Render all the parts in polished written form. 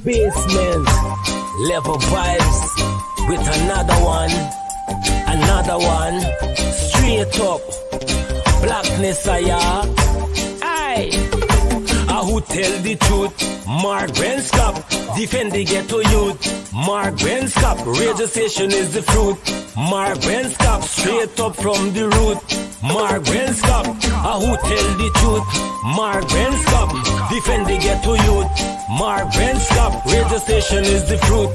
Basement, level vibes with another one, straight up, blackness aye. Who tell the truth? Mark Benscop, defend the ghetto youth. Mark Benscop, radio station is the fruit. Mark Benscop, straight up from the root. Mark Benscop, who tell the truth? Mark Benscop, defend the ghetto youth. Mark Benscop, radio station is the fruit.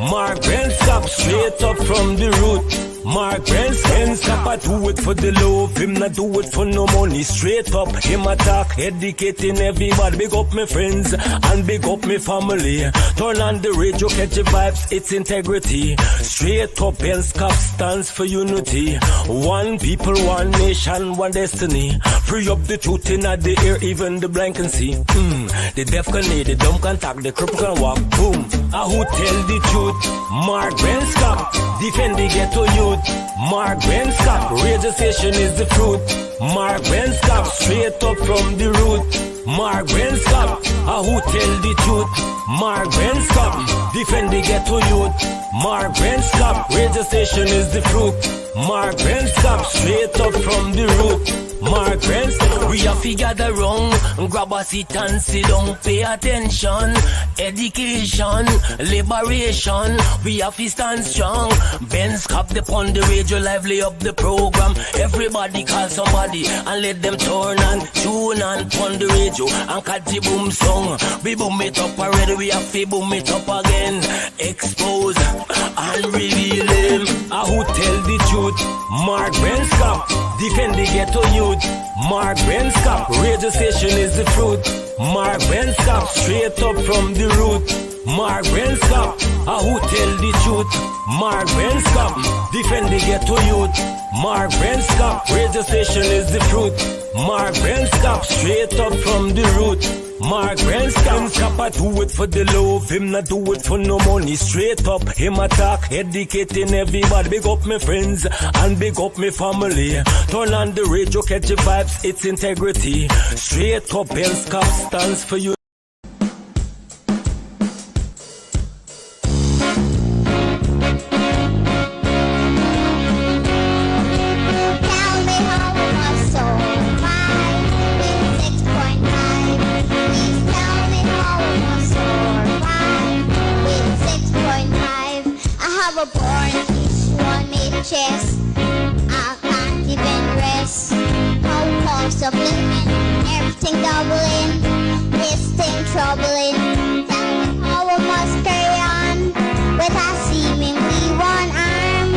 Mark Benscop, straight up from the root. Mark Benscop, I do it for the love, him not do it for no money. Straight up, him attack, educating everybody. Big up my friends and big up my family. Turn on the radio, catch the vibes, it's integrity. Straight up, Benscop stands for unity. One people, one nation, one destiny. Free up the truth in the air, even the blind can see. The deaf can hear, the dumb can talk, the cripple can walk. Boom. Who tell the truth? Mark Benscop, defend the ghetto youth. Mark Benscop, radio station is the fruit. Mark Benscop, straight up from the root. Mark Benscop, who tell the truth? Mark Benscop, defend the ghetto youth. Mark Benscop, radio station is the fruit. Mark Benscop, straight up from the root. Mark Benscop, we have to gather wrong, grab a seat and sit down, pay attention. Education, liberation, we have to stand strong. Benscop upon the radio, lively up the program. Everybody call somebody and let them turn and tune and pon the radio and catch the boom song. We boom it up already, we have to boom it up again. Expose and reveal him. Who tell the truth? Mark Benscop, defend the ghetto youth. Mark Benscop, radio station is the fruit. Mark Benscop, straight up from the root. Mark Benscop, who tell the truth? Mark Benscop, defend the ghetto youth. Mark Benscop, radio station is the fruit. Mark Benscop, straight up from the root. Mark Benscop, I do it for the love, him not do it for no money. Straight up, him attack, educating everybody. Big up my friends and big up my family. Turn on the radio, catch the vibes, it's integrity. Straight up, Benscop stands for you. Chest, I can't even rest. No cost of living, everything doubling, this thing troubling. Tell me how I must carry on with a seemingly one arm.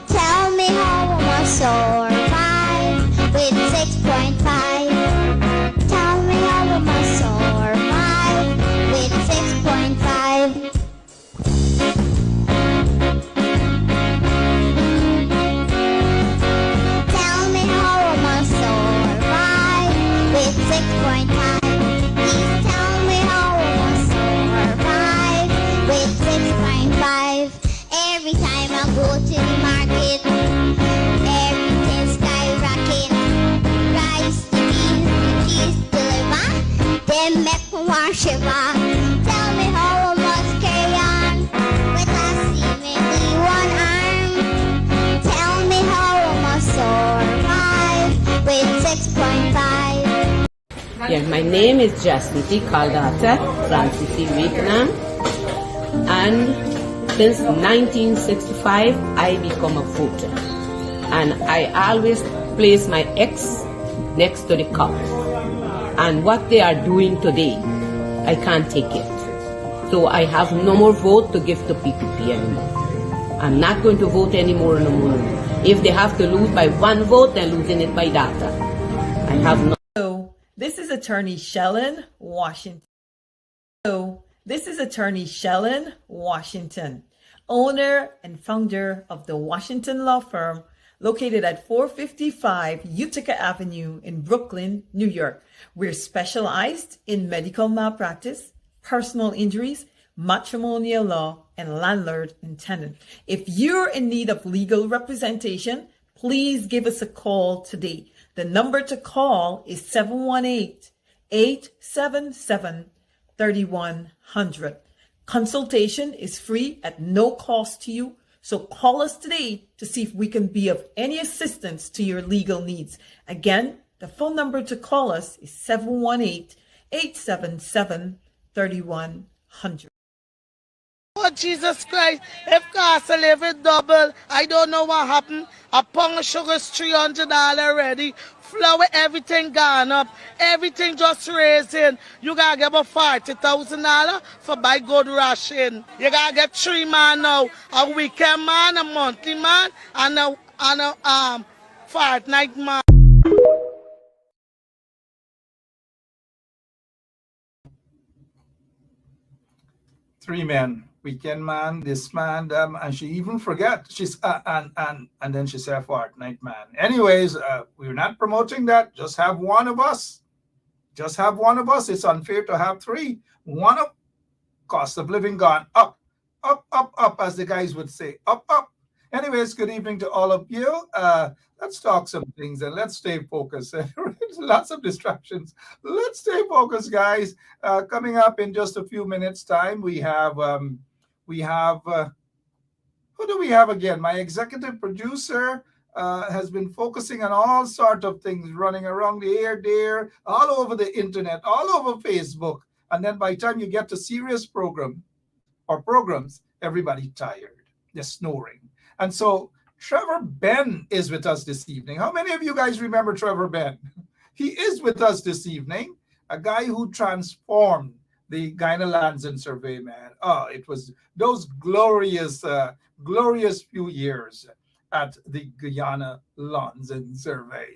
Tell me how I must survive with 6.5. Tell me how I must survive with 6.5. Every time I go to the market, everything skyrocket. Rice to beans, cheese to liver, then make me want shiver. Tell me how I must carry on with a seemingly one arm. Tell me how I must survive with 6.5. Yeah, my name is Jasmine Caldata Francis Vietnam, and since 1965, I become a voter, and I always place my X next to the cup. And what they are doing today, I can't take it. So I have no more vote to give to PPP anymore. I'm not going to vote anymore no more. If they have to lose by one vote, they're losing it by data. I have no. So this is Attorney Shellen, Washington. Owner and founder of the Washington Law Firm, located at 455 Utica Avenue in Brooklyn, New York. We're specialized in medical malpractice, personal injuries, matrimonial law, and landlord and tenant. If you're in need of legal representation, please give us a call today. The number to call is 718-877-3100. Consultation is free at no cost to you. So call us today to see if we can be of any assistance to your legal needs. Again, the phone number to call us is 718-877-3100. Oh, Jesus Christ, if cost of living double, I don't know what happened. A pound of sugar is $300 already. Flour, everything gone up. Everything just raising. You gotta get about $40,000 for buy good ration. You gotta get 3 man now. A weekend man, a monthly man, and a fortnight man. Three men, weekend man, this man, and she even forget she's and then she said fortnight man. Anyways, we're not promoting that. Just have one of us. Just have one of us. It's unfair to have three. One of cost of living gone up, up, up, up, as the guys would say, up, up. Anyways, good evening to all of you. Let's talk some things and let's stay focused. Lots of distractions. Let's stay focused, guys. Coming up in just a few minutes' time, we have who do we have again? My executive producer has been focusing on all sorts of things running around the air there, all over the internet, all over Facebook. And then by the time you get to serious programs, everybody tired. They're snoring. And so Trevor Ben is with us this evening. How many of you guys remember Trevor Ben? He is with us this evening, a guy who transformed the Guyana Lands and Survey, man. Oh, it was those glorious few years at the Guyana Lands and Survey.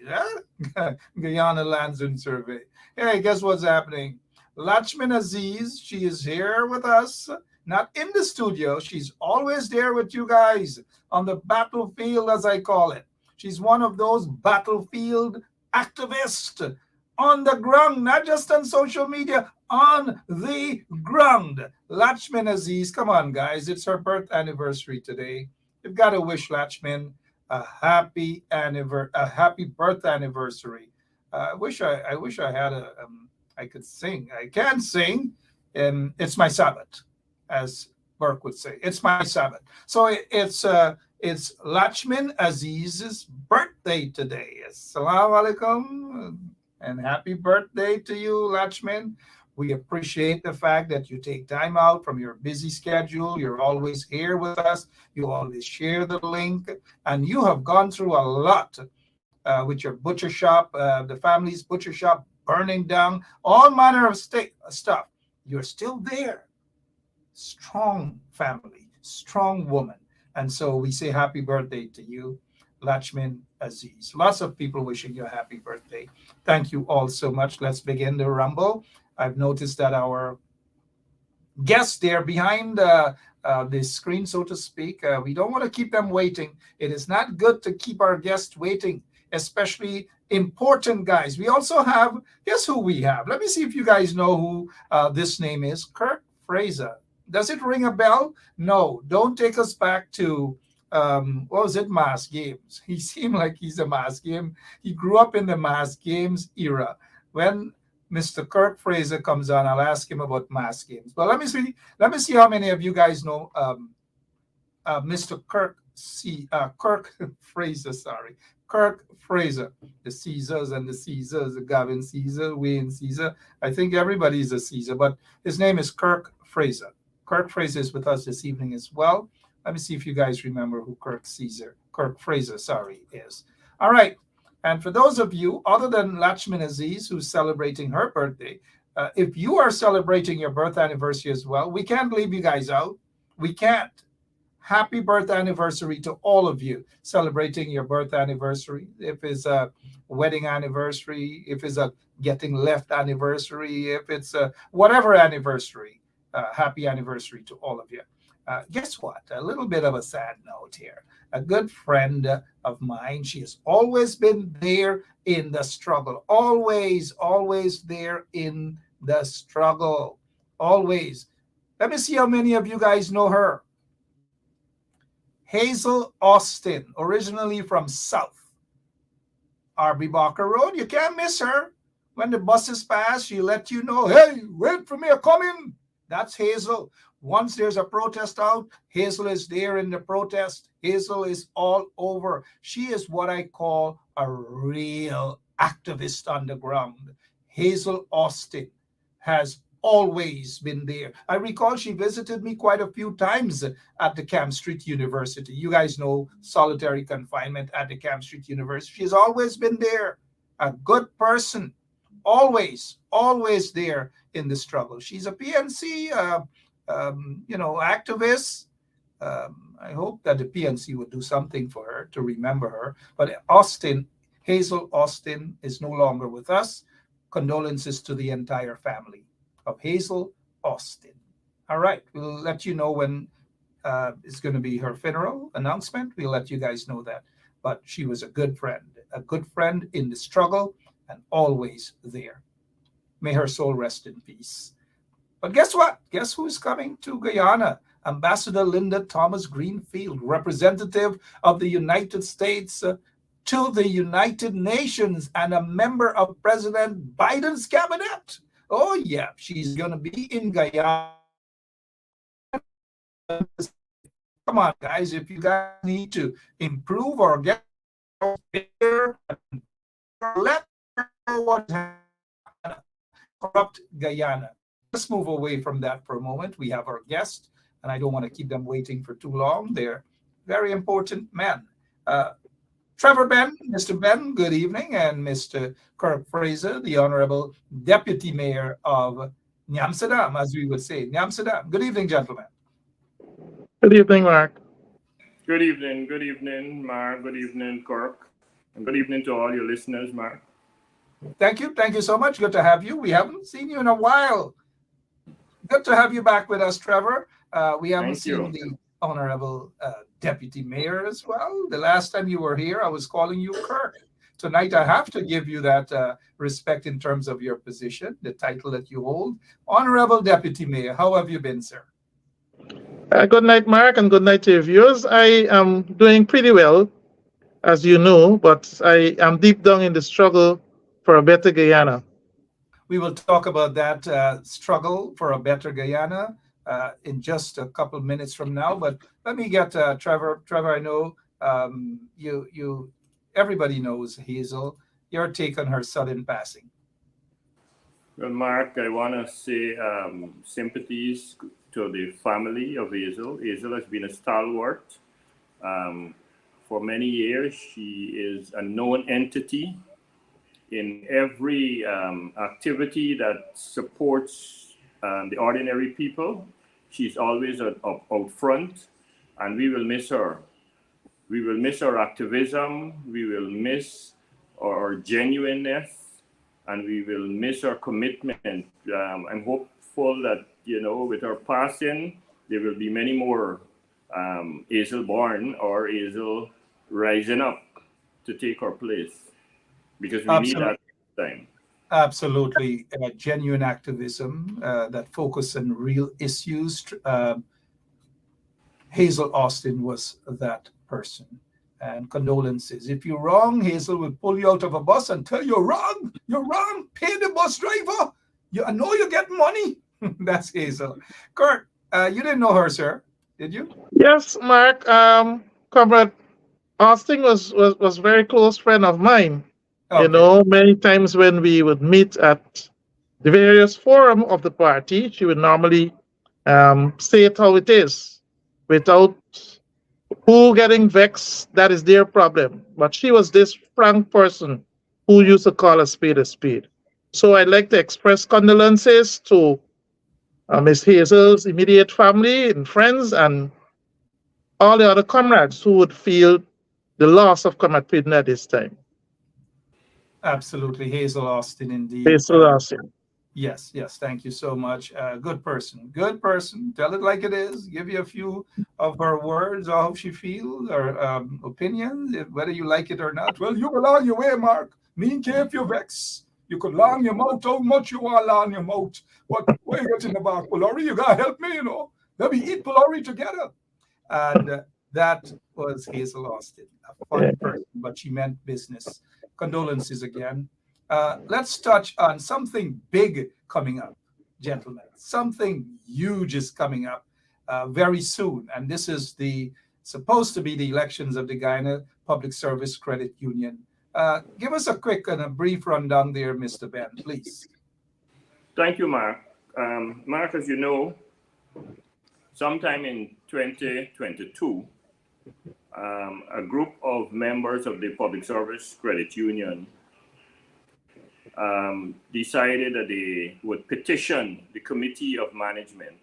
Guyana Lands and Survey. Hey, guess what's happening? Lachman Aziz, she is here with us. Not in the studio. She's always there with you guys on the battlefield, as I call it. She's one of those battlefield activists on the ground, not just on social media, on the ground. Lachman Aziz, come on, guys. It's her birth anniversary today. You've got to wish Lachman a happy birth anniversary. I wish I had I could sing. I can't sing. It's my Sabbath, as Burke would say. It's my Sabbath. So it's Lachman Aziz's birthday today. Assalamu alaikum and happy birthday to you, Lachman. We appreciate the fact that you take time out from your busy schedule. You're always here with us. You always share the link, and you have gone through a lot with your butcher shop, the family's butcher shop burning down, all manner of stuff. You're still there. Strong family, strong woman. And so we say happy birthday to you, Lachman Aziz. Lots of people wishing you a happy birthday. Thank you all so much. Let's begin the rumble. I've noticed that our guests there behind the screen, so to speak, we don't want to keep them waiting. It is not good to keep our guests waiting, especially important guys. We also have, guess who we have? Let me see if you guys know who this name is. Kirk Fraser. Does it ring a bell? No, don't take us back to, what was it, mass games. He seemed like he's a mass game. He grew up in the mass games era. When Mr. Kirk Fraser comes on, I'll ask him about mass games. But let me see how many of you guys know Mr. Kirk Fraser, sorry. Kirk Fraser, the Caesars and the Caesars, the Gavin Caesar, Wayne Caesar. I think everybody's a Caesar, but his name is Kirk Fraser. Kirk Fraser is with us this evening as well. Let me see if you guys remember who Kirk Fraser, is. All right. And for those of you, other than Lachman Aziz, who's celebrating her birthday, if you are celebrating your birth anniversary as well, we can't leave you guys out. We can't. Happy birth anniversary to all of you celebrating your birth anniversary. If it's a wedding anniversary, if it's a getting left anniversary, if it's a whatever anniversary, happy anniversary to all of you. Guess what? A little bit of a sad note here. A good friend of mine, she has always been there in the struggle. Always there in the struggle. Always. Let me see how many of you guys know her. Hazel Austin, originally from South R.B. Barker Road. You can't miss her. When the buses pass, she'll let you know, hey, wait for me, I'm coming. That's Hazel. Once there's a protest out, Hazel is there in the protest. Hazel is all over. She is what I call a real activist on the ground. Hazel Austin has always been there. I recall she visited me quite a few times at the Camp Street University. You guys know solitary confinement at the Camp Street University. She's always been there. A good person. Always there in the struggle. She's a PNC, activist. I hope that the PNC would do something for her to remember her. But Hazel Austin is no longer with us. Condolences to the entire family of Hazel Austin. All right, we'll let you know when it's going to be her funeral announcement. We'll let you guys know that. But she was a good friend in the struggle, and always there. May her soul rest in peace. But guess what? Guess who's coming to Guyana? Ambassador Linda Thomas Greenfield, representative of the United States to the United Nations and a member of President Biden's cabinet. Oh, yeah, she's going to be in Guyana. Come on, guys, if you guys need to improve or get better, let her know what's happening. Corrupt Guyana. Let's move away from that for a moment. We have our guest, and I don't want to keep them waiting for too long. They're very important men. Trevor Benn, Mr. Benn, good evening, and Mr. Kirk Fraser, the Honorable Deputy Mayor of Nyamsadam, as we would say, Nyamsadam. Good evening, gentlemen. Good evening, Mark. Good evening, Mark. Good evening, Kirk. And good evening to all your listeners, Mark. Thank you so much. Good to have you. We haven't seen you in a while. Good to have you back with us, Trevor. We haven't seen the Honorable Deputy Mayor as well. The last time you were here, I was calling you Kirk. Tonight, I have to give you that respect in terms of your position, the title that you hold. Honorable Deputy Mayor, how have you been, sir? Good night, Mark, and good night to your viewers. I am doing pretty well, as you know, but I am deep down in the struggle for a better Guyana. We will talk about that struggle for a better Guyana in just a couple of minutes from now. But let me get Trevor. Trevor, I know everybody knows Hazel. Your take on her sudden passing. Well, Mark, I want to say sympathies to the family of Hazel. Hazel has been a stalwart. For many years, she is a known entity in every activity that supports the ordinary people. She's always out front, and we will miss her. We will miss her activism. We will miss her genuineness, and we will miss her commitment. I'm hopeful that, with her passing, there will be many more Hazel born or Hazel rising up to take her place, because we need that time. Absolutely. Genuine activism that focus on real issues. Hazel Austin was that person. And condolences. If you're wrong, Hazel will pull you out of a bus and tell you, you're wrong, pay the bus driver. I know you get money. That's Hazel. Kurt, you didn't know her, sir, did you? Yes, Mark. Comrade Austin was a very close friend of mine. Okay. Many times when we would meet at the various forum of the party, she would normally say it how it is, without who getting vexed. That is their problem. But she was this frank person who used to call a spade a spade. So I'd like to express condolences to Miss Hazel's immediate family and friends and all the other comrades who would feel the loss of Comrade Peden at this time. Absolutely. Hazel Austin, indeed. Hazel Austin. Yes. Thank you so much. Good person. Tell it like it is. Give you a few of her words, how she feels, or opinions, whether you like it or not. Well, you will on your way, Mark. Me care if you vex. You could long your mouth how much you want long your mouth. What you got in the back, Polari? You gotta help me, Let me eat Polari together. And that was Hazel Austin, a fun person, but she meant business. Condolences again. Let's touch on something big coming up. gentlemen. Something huge is coming up very soon, and this is supposed to be the elections of the Guyana Public Service Credit Union. Give us a quick and a brief rundown there, Mr. Ben, please. Thank you, Mark. Mark, as you know, sometime in 2022, a group of members of the Public Service Credit Union decided that they would petition the Committee of Management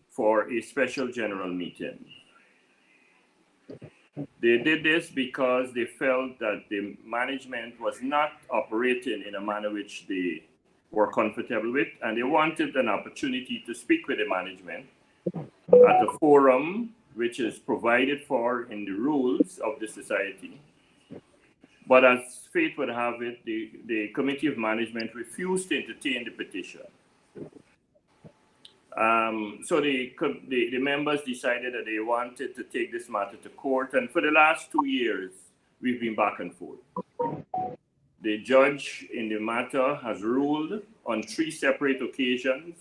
for a special general meeting. They did this because they felt that the management was not operating in a manner which they were comfortable with, and they wanted an opportunity to speak with the management at a forum which is provided for in the rules of the society. But as fate would have it, the Committee of Management refused to entertain the petition. So the members decided that they wanted to take this matter to court, and for the last 2 years, we've been back and forth. The judge in the matter has ruled on 3 separate occasions,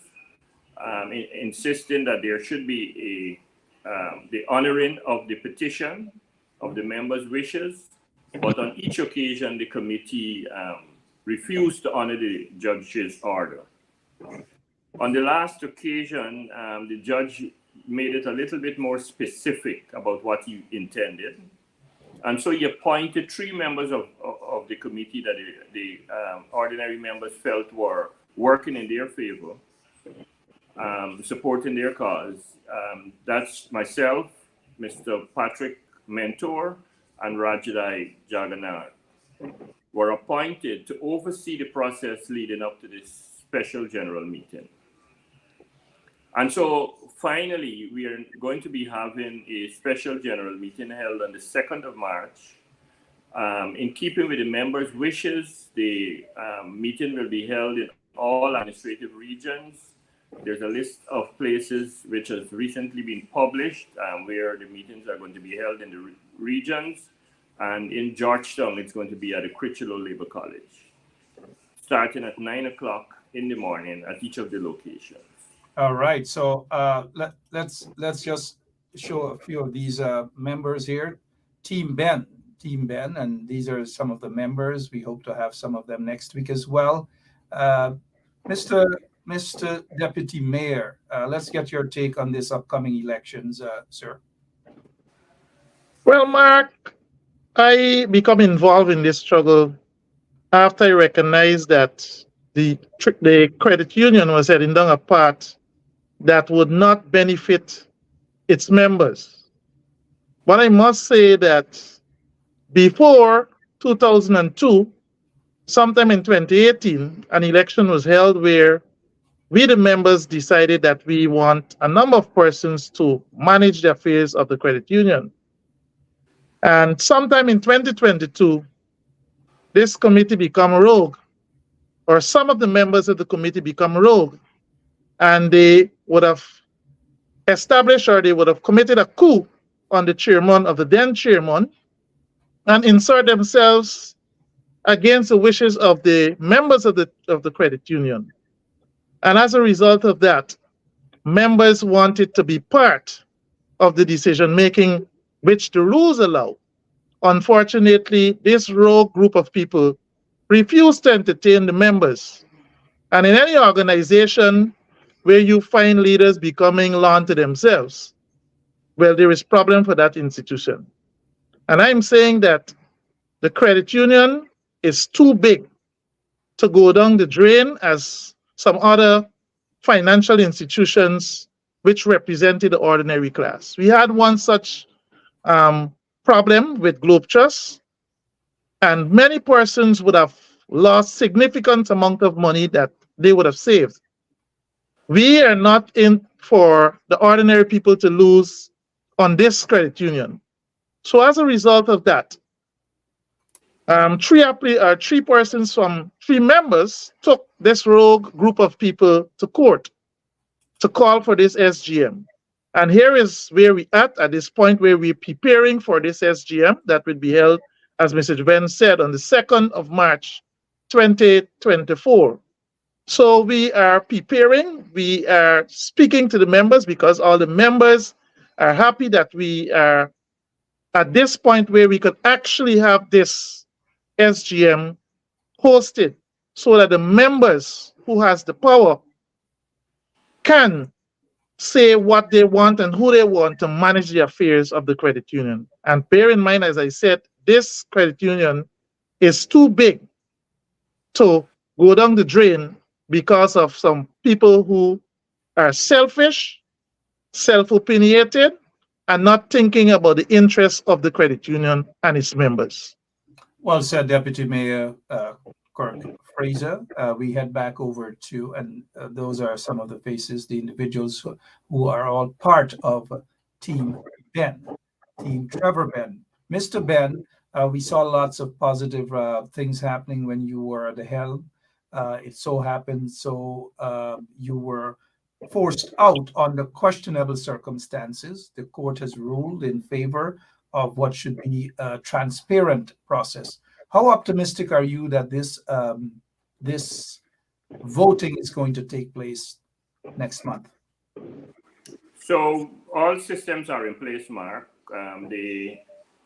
insisting that there should be the honoring of the petition of the members' wishes, but on each occasion, the committee refused to honor the judge's order. On the last occasion, the judge made it a little bit more specific about what he intended. And so he appointed 3 members of the committee that the ordinary members felt were working in their favor, supporting their cause. That's myself, Mr. Patrick Mentor, and Rajadai Jagannath were appointed to oversee the process leading up to this special general meeting. And so finally, we are going to be having a special general meeting held on the 2nd of March. In keeping with the members' wishes, the meeting will be held in all administrative regions. There's a list of places which has recently been published where the meetings are going to be held in the regions. And in Georgetown, it's going to be at the Critchlow Labor College, starting at 9 o'clock in the morning at each of the locations. All right, so let's just show a few of these members here. Team Ben, and these are some of the members. We hope to have some of them next week as well. Mr. Deputy Mayor, let's get your take on this upcoming elections, sir. Well, Mark, I become involved in this struggle after I recognized that the credit union was heading down a path that would not benefit its members. But I must say that before 2002, sometime in 2018, an election was held where we, the members, decided that we want a number of persons to manage the affairs of the credit union. And sometime in 2022, this committee became rogue, or some of the members of the committee become rogue, and they would have established, or they would have committed a coup on the chairman of the then chairman and insert themselves against the wishes of the members of the credit union. And as a result of that, members wanted to be part of the decision making which the rules allow. Unfortunately, this rogue group of people refused to entertain the members. And in any organization where you find leaders becoming law unto themselves, well, there is problem for that institution. And I'm saying that the credit union is too big to go down the drain as some other financial institutions which represented the ordinary class. We had one such problem with Globe Trust, and many persons would have lost significant amount of money that they would have saved. We are not in for the ordinary people to lose on this credit union. So as a result of that, 3 persons from 3 members took this rogue group of people to court to call for this SGM. And here is where we at this point where we're preparing for this SGM that will be held, as Mr. Ben said, on the 2nd of March, 2024. So we are preparing, we are speaking to the members because all the members are happy that we are at this point where we could actually have this SGM hosted so that the members who has the power can say what they want and who they want to manage the affairs of the credit union. And bear in mind, as I said, this credit union is too big to go down the drain because of some people who are selfish, self-opinionated, and not thinking about the interests of the credit union and its members. Well said, Deputy Mayor Kirk Fraser. We head back over to, and those are some of the faces, the individuals who are all part of Team Ben, Team Trevor Ben. Mr. Ben, we saw lots of positive things happening when you were at the helm. It so happened, you were forced out under questionable circumstances. The court has ruled in favor of what should be a transparent process. How optimistic are you that this voting is going to take place next month? So all systems are in place, Mark. The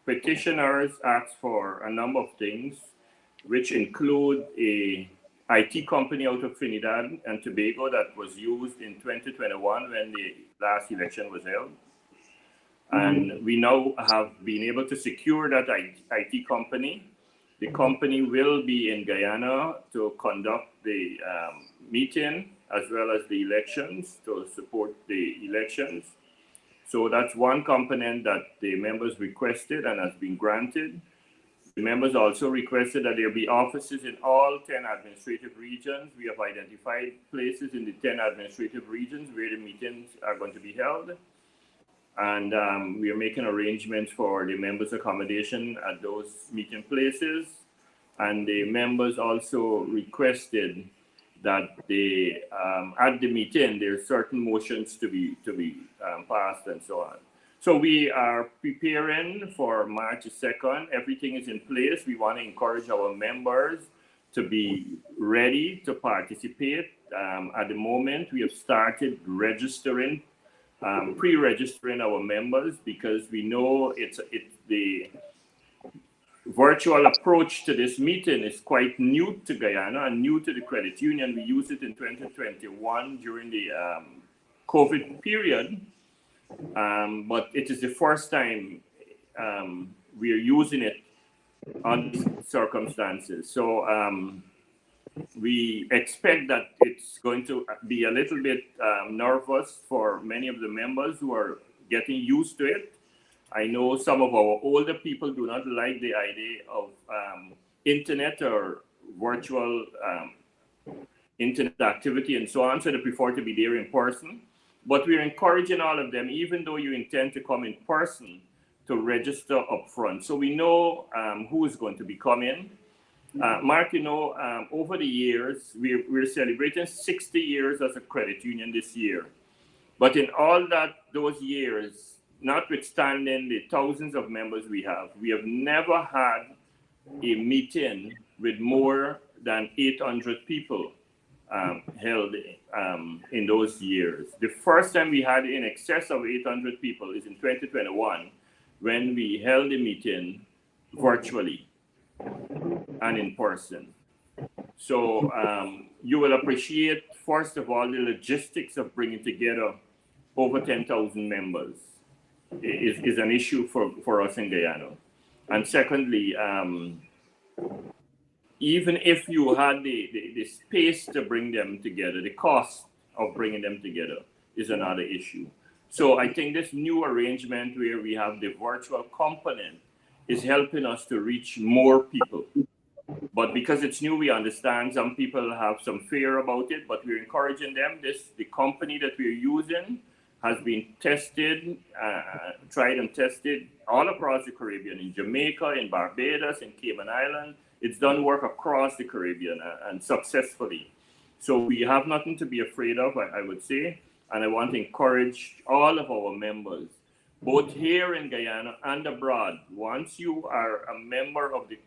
petitioners asked for a number of things, which include a IT company out of Trinidad and Tobago that was used in 2021 when the last election was held. And we now have been able to secure that IT company. The company will be in Guyana to conduct the meeting as well as the elections, to support the elections. So that's one component that the members requested and has been granted. The members also requested that there be offices in all 10 administrative regions. We have identified places in the 10 administrative regions where the meetings are going to be held. And we are making arrangements for the members' accommodation at those meeting places. And the members also requested that they, at the meeting, there are certain motions to be passed and so on. So we are preparing for March 2nd. Everything is in place. We want to encourage our members to be ready to participate. At the moment, we have started registering, pre-registering our members, because we know it's the virtual approach to this meeting is quite new to Guyana and new to the credit union. We used it in 2021 during the COVID period. But it is the first time we are using it on these circumstances. So we expect that it's going to be a little bit nervous for many of the members who are getting used to it. I know some of our older people do not like the idea of internet or virtual internet activity and so on, so they prefer to be there in person. But we're encouraging all of them, even though you intend to come in person, to register up front. So we know who is going to be coming. Mark, you know, over the years, we're celebrating 60 years as a credit union this year. But in all those years, notwithstanding the thousands of members we have never had a meeting with more than 800 people held in those years. The first time we had in excess of 800 people is in 2021, when we held a meeting virtually and in person. So you will appreciate, first of all, the logistics of bringing together over 10,000 members is an issue for us in Guyana. And secondly, even if you had the space to bring them together, the cost of bringing them together is another issue. So I think this new arrangement where we have the virtual component is helping us to reach more people. But because it's new, we understand some people have some fear about it, but we're encouraging them. The company that we're using has been tested, tried and tested all across the Caribbean, in Jamaica, in Barbados, in Cayman Islands. It's done work across the Caribbean and successfully. So we have nothing to be afraid of, I would say. And I want to encourage all of our members, both here in Guyana and abroad. Once you are a member of the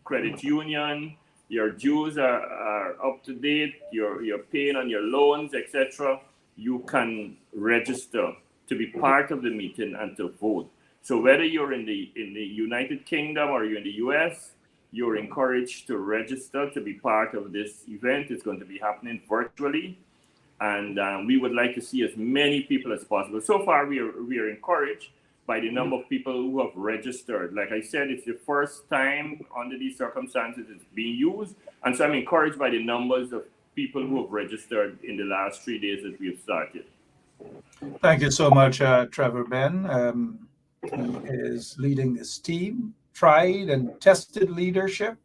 credit union, your dues are up to date, you're paying on your loans, etc., you can register to be part of the meeting and to vote. So whether you're in the United Kingdom or you're in the US, you're encouraged to register to be part of this event. It's going to be happening virtually, and we would like to see as many people as possible. So far, we are encouraged by the number of people who have registered. Like I said, it's the first time under these circumstances it's being used, and so I'm encouraged by the numbers of people who have registered in the last 3 days that we've started. Thank you so much, Trevor Ben. He is leading this team, tried and tested leadership.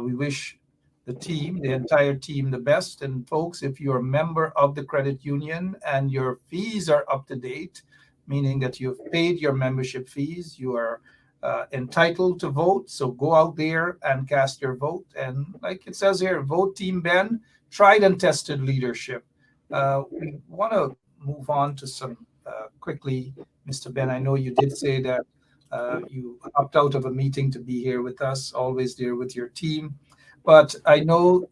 We wish the team, the entire team, the best. And folks, if you're a member of the credit union and your fees are up to date, meaning that you've paid your membership fees, you are entitled to vote. So go out there and cast your vote. And like it says here, vote Team Ben, tried and tested leadership. We want to move on to some quickly, Mr. Ben. I know you did say that you opt out of a meeting to be here with us, always there with your team. But I know,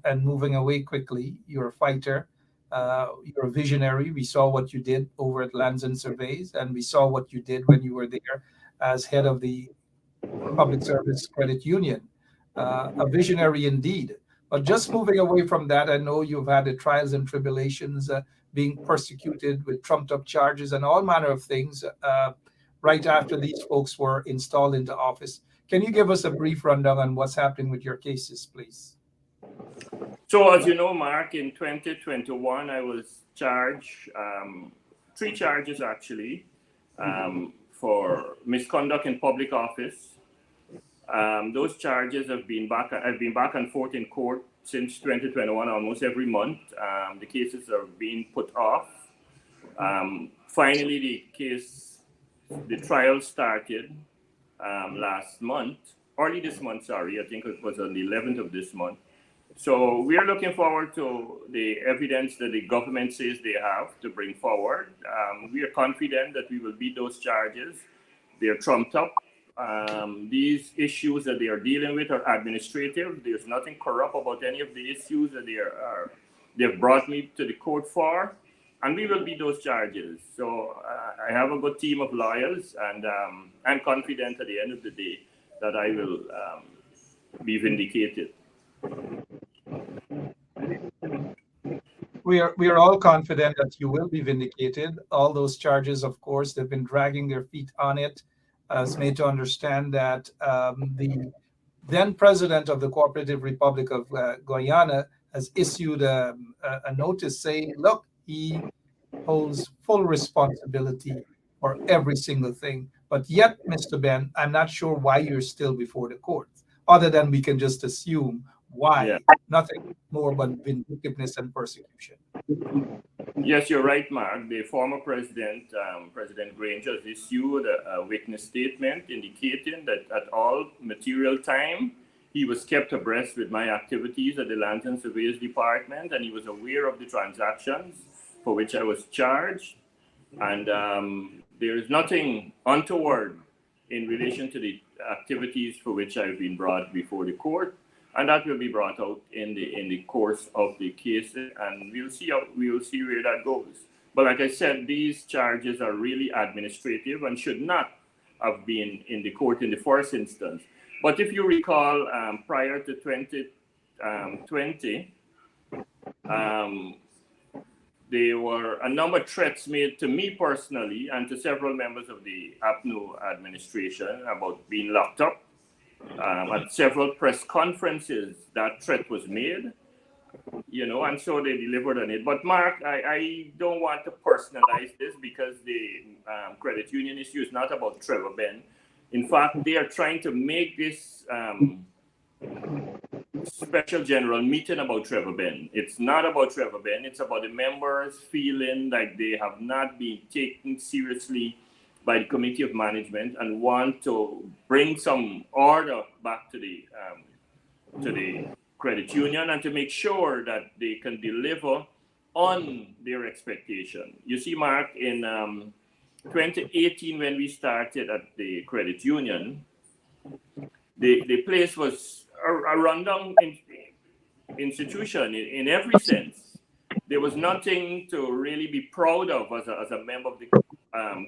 and moving away quickly, you're a fighter, you're a visionary. We saw what you did over at Lands and Surveys, and we saw what you did when you were there as head of the Public Service Credit Union. A visionary indeed. But just moving away from that, I know you've had the trials and tribulations, being persecuted with trumped up charges and all manner of things right after these folks were installed into office. Can you give us a brief rundown on what's happening with your cases, please? So as you know, Mark, in 2021, I was charged, 3 charges actually, for misconduct in public office. Those charges have been back and forth in court since 2021, almost every month. The cases are being put off. Finally, the trial started last month, early this month, sorry. I think it was on the 11th of this month. So we are looking forward to the evidence that the government says they have to bring forward. We are confident that we will beat those charges. They are trumped up. These issues that they are dealing with are administrative. There's nothing corrupt about any of the issues that they've brought me to the court for, and we will beat those charges. So I have a good team of lawyers, and I'm confident at the end of the day that I will be vindicated. We are all confident that you will be vindicated. All those charges, of course, they've been dragging their feet on it, as made to understand that the then president of the Cooperative Republic of Guyana has issued a notice saying, look, he holds full responsibility for every single thing. But yet, Mr. Ben, I'm not sure why you're still before the court, other than we can just assume why. Yeah. Nothing more but vindictiveness and persecution. Yes, you're right, Mark. The former president, President Granger, has issued a witness statement indicating that at all material time, he was kept abreast with my activities at the Lands and Surveys Department, and he was aware of the transactions for which I was charged. And there is nothing untoward in relation to the activities for which I've been brought before the court. And that will be brought out in the course of the case, and we will see where that goes. But like I said, these charges are really administrative and should not have been in the court in the first instance. But if you recall, prior to 2020, there were a number of threats made to me personally and to several members of the APNU administration about being locked up. At several press conferences, that threat was made, and so they delivered on it. But Mark, I don't want to personalize this because the credit union issue is not about Trevor Ben. In fact, they are trying to make this special general meeting about Trevor Ben. It's not about Trevor Ben. It's about the members feeling like they have not been taken seriously by the Committee of Management and want to bring some order back to the credit union and to make sure that they can deliver on their expectation. You see, Mark, in 2018, when we started at the credit union, the place was a rundown institution in every sense. There was nothing to really be proud of as a member of the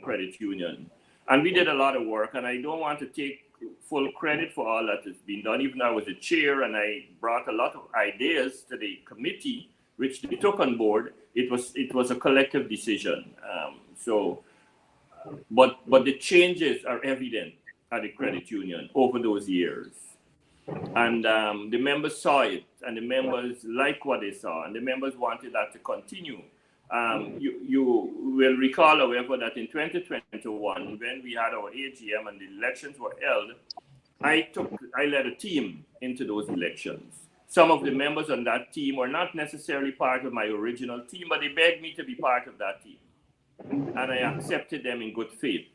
credit union. And we did a lot of work, and I don't want to take full credit for all that has been done, even though I was the chair and I brought a lot of ideas to the committee, which they took on board. It was a collective decision. But the changes are evident at the credit union over those years. And the members saw it, and the members liked what they saw, and the members wanted that to continue. You will recall, however, that in 2021, when we had our AGM and the elections were held, I led a team into those elections. Some of the members on that team were not necessarily part of my original team, but they begged me to be part of that team. And I accepted them in good faith.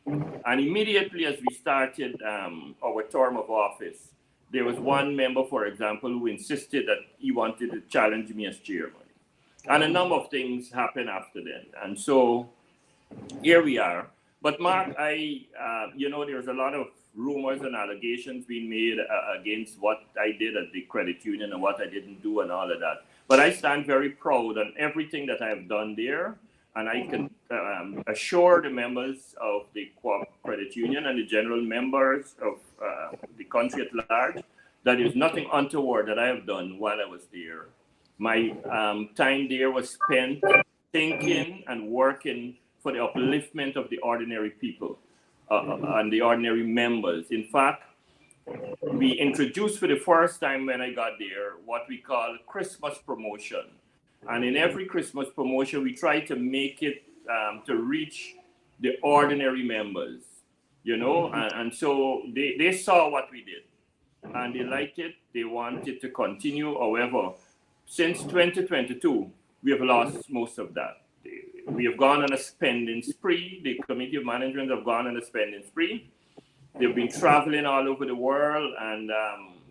And immediately as we started our term of office, there was one member, for example, who insisted that he wanted to challenge me as chairman. And a number of things happened after that. And so here we are. But Mark, there's a lot of rumors and allegations being made against what I did at the credit union and what I didn't do and all of that. But I stand very proud on everything that I have done there. And I can assure the members of the Co-op Credit Union and the general members of the country at large that there's nothing untoward that I have done while I was there. My time there was spent thinking and working for the upliftment of the ordinary people and the ordinary members. In fact, we introduced for the first time when I got there what we call Christmas promotion. And in every Christmas promotion, we try to make it to reach the ordinary members, and so they saw what we did and they liked it. They wanted to continue. However, since 2022, we have lost most of that. We have gone on a spending spree. The Committee of Management have gone on a spending spree. They've been traveling all over the world, and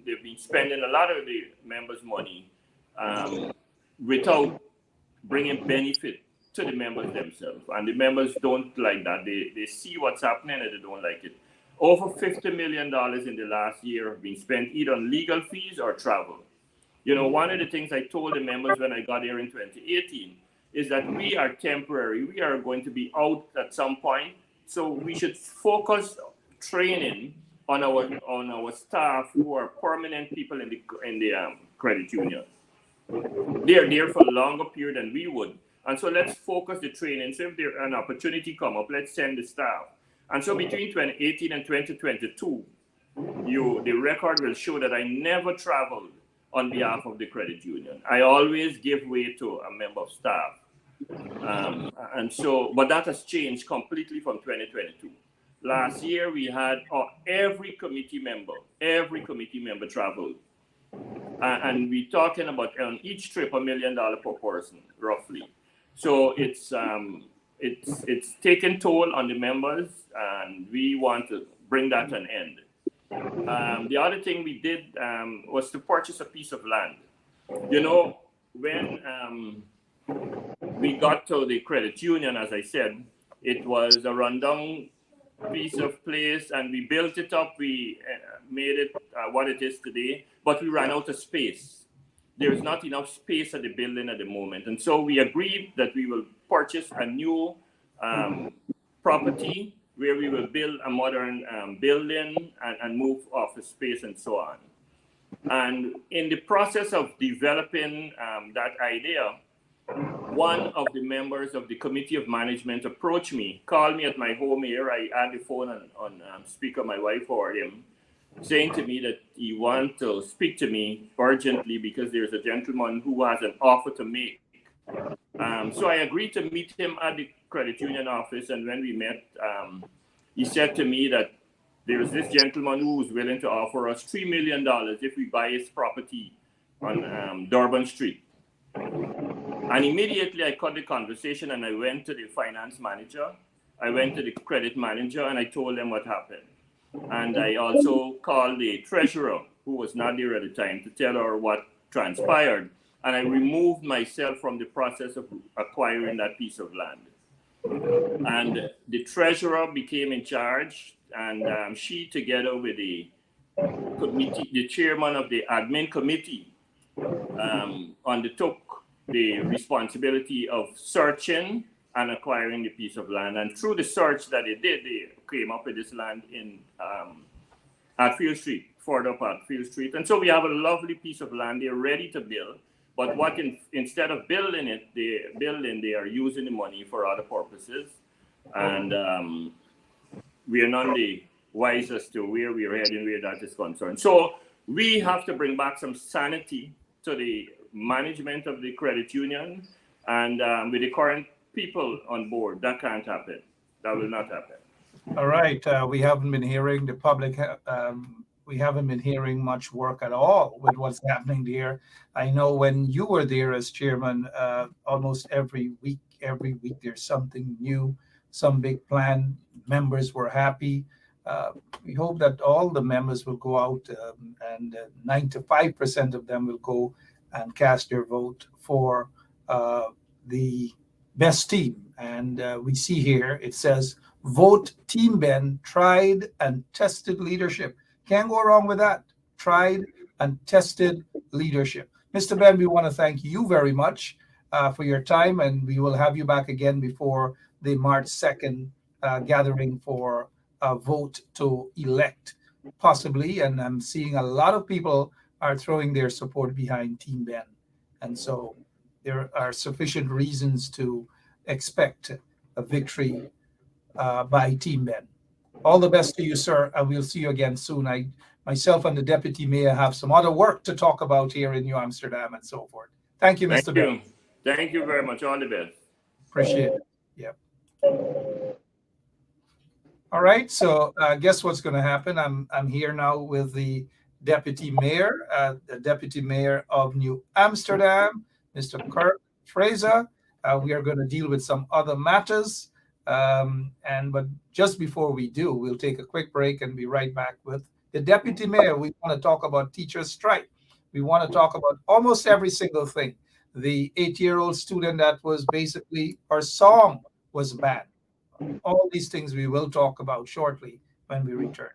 they've been spending a lot of the members' money without bringing benefit to the members themselves. And the members don't like that. They see what's happening and they don't like it. Over $50 million in the last year have been spent either on legal fees or travel. One of the things I told the members when I got here in 2018 is that we are temporary. We are going to be out at some point. So we should focus training on our staff who are permanent people in the credit union. They are there for a longer period than we would. And so let's focus the training. So if there an opportunity come up, let's send the staff. And so between 2018 and 2022, the record will show that I never traveled on behalf of the credit union. I always give way to a member of staff. But that has changed completely from 2022. Last year, we had every committee member traveled. And we're talking about on each trip $1 million per person, roughly. So it's taken toll on the members, and we want to bring that to an end. The other thing we did was to purchase a piece of land. When we got to the credit union, as I said, it was a rundown piece of place, and we built it up. We made it what it is today, but we ran out of space. There is not enough space at the building at the moment. And so we agreed that we will purchase a new property where we will build a modern building and move office space and so on. And in the process of developing that idea, one of the members of the Committee of Management approached me, called me at my home here. I had the phone on speaker, my wife or him, saying to me that he wants to speak to me urgently because there's a gentleman who has an offer to make. So I agreed to meet him at the credit union office, and when we met, he said to me that there's this gentleman who is willing to offer us $3 million if we buy his property on Durban Street. And immediately I cut the conversation and I went to the finance manager. I went to the credit manager and I told them what happened. And I also called the treasurer, who was not there at the time, to tell her what transpired. And I removed myself from the process of acquiring that piece of land. And the treasurer became in charge, and she, together with the committee, the chairman of the admin committee, undertook the responsibility of searching and acquiring the piece of land. And through the search that they did, they came up with this land in at Field Street, further up at Field Street. And so we have a lovely piece of land. They're ready to build. But instead of building it, they are using the money for other purposes. And we are none the wiser as to where we are heading, where that is concerned. So we have to bring back some sanity to the management of the credit union, and with the current people on board, that can't happen. That will not happen. All right. We haven't been hearing the public. We haven't been hearing much work at all with what's happening there. I know when you were there as chairman, almost every week there's something new, some big plan. Members were happy. We hope that all the members will go out and 95% of them will go and cast their vote for the best team. And we see here, it says, vote Team Ben, tried and tested leadership. Can't go wrong with that. Tried and tested leadership. Mr. Ben, we want to thank you very much for your time, and we will have you back again before the March 2nd gathering for a vote to elect, possibly. And I'm seeing a lot of people are throwing their support behind Team Ben. And so there are sufficient reasons to expect a victory by Team Ben. All the best to you, sir, and we'll see you again soon. Myself and the deputy mayor have some other work to talk about here in New Amsterdam and so forth. Thank you, Mr. Ben. Thank you very much. All the best. Appreciate it. Yep. All right. So guess what's going to happen? I'm here now with the deputy mayor of New Amsterdam, Mr. Kirk Fraser. We are going to deal with some other matters. But just before we do, we'll take a quick break and be right back with the deputy mayor. We want to talk about teachers' strike. We want to talk about almost every single thing. The 8-year-old student that was basically, her song was banned. All these things we will talk about shortly when we return.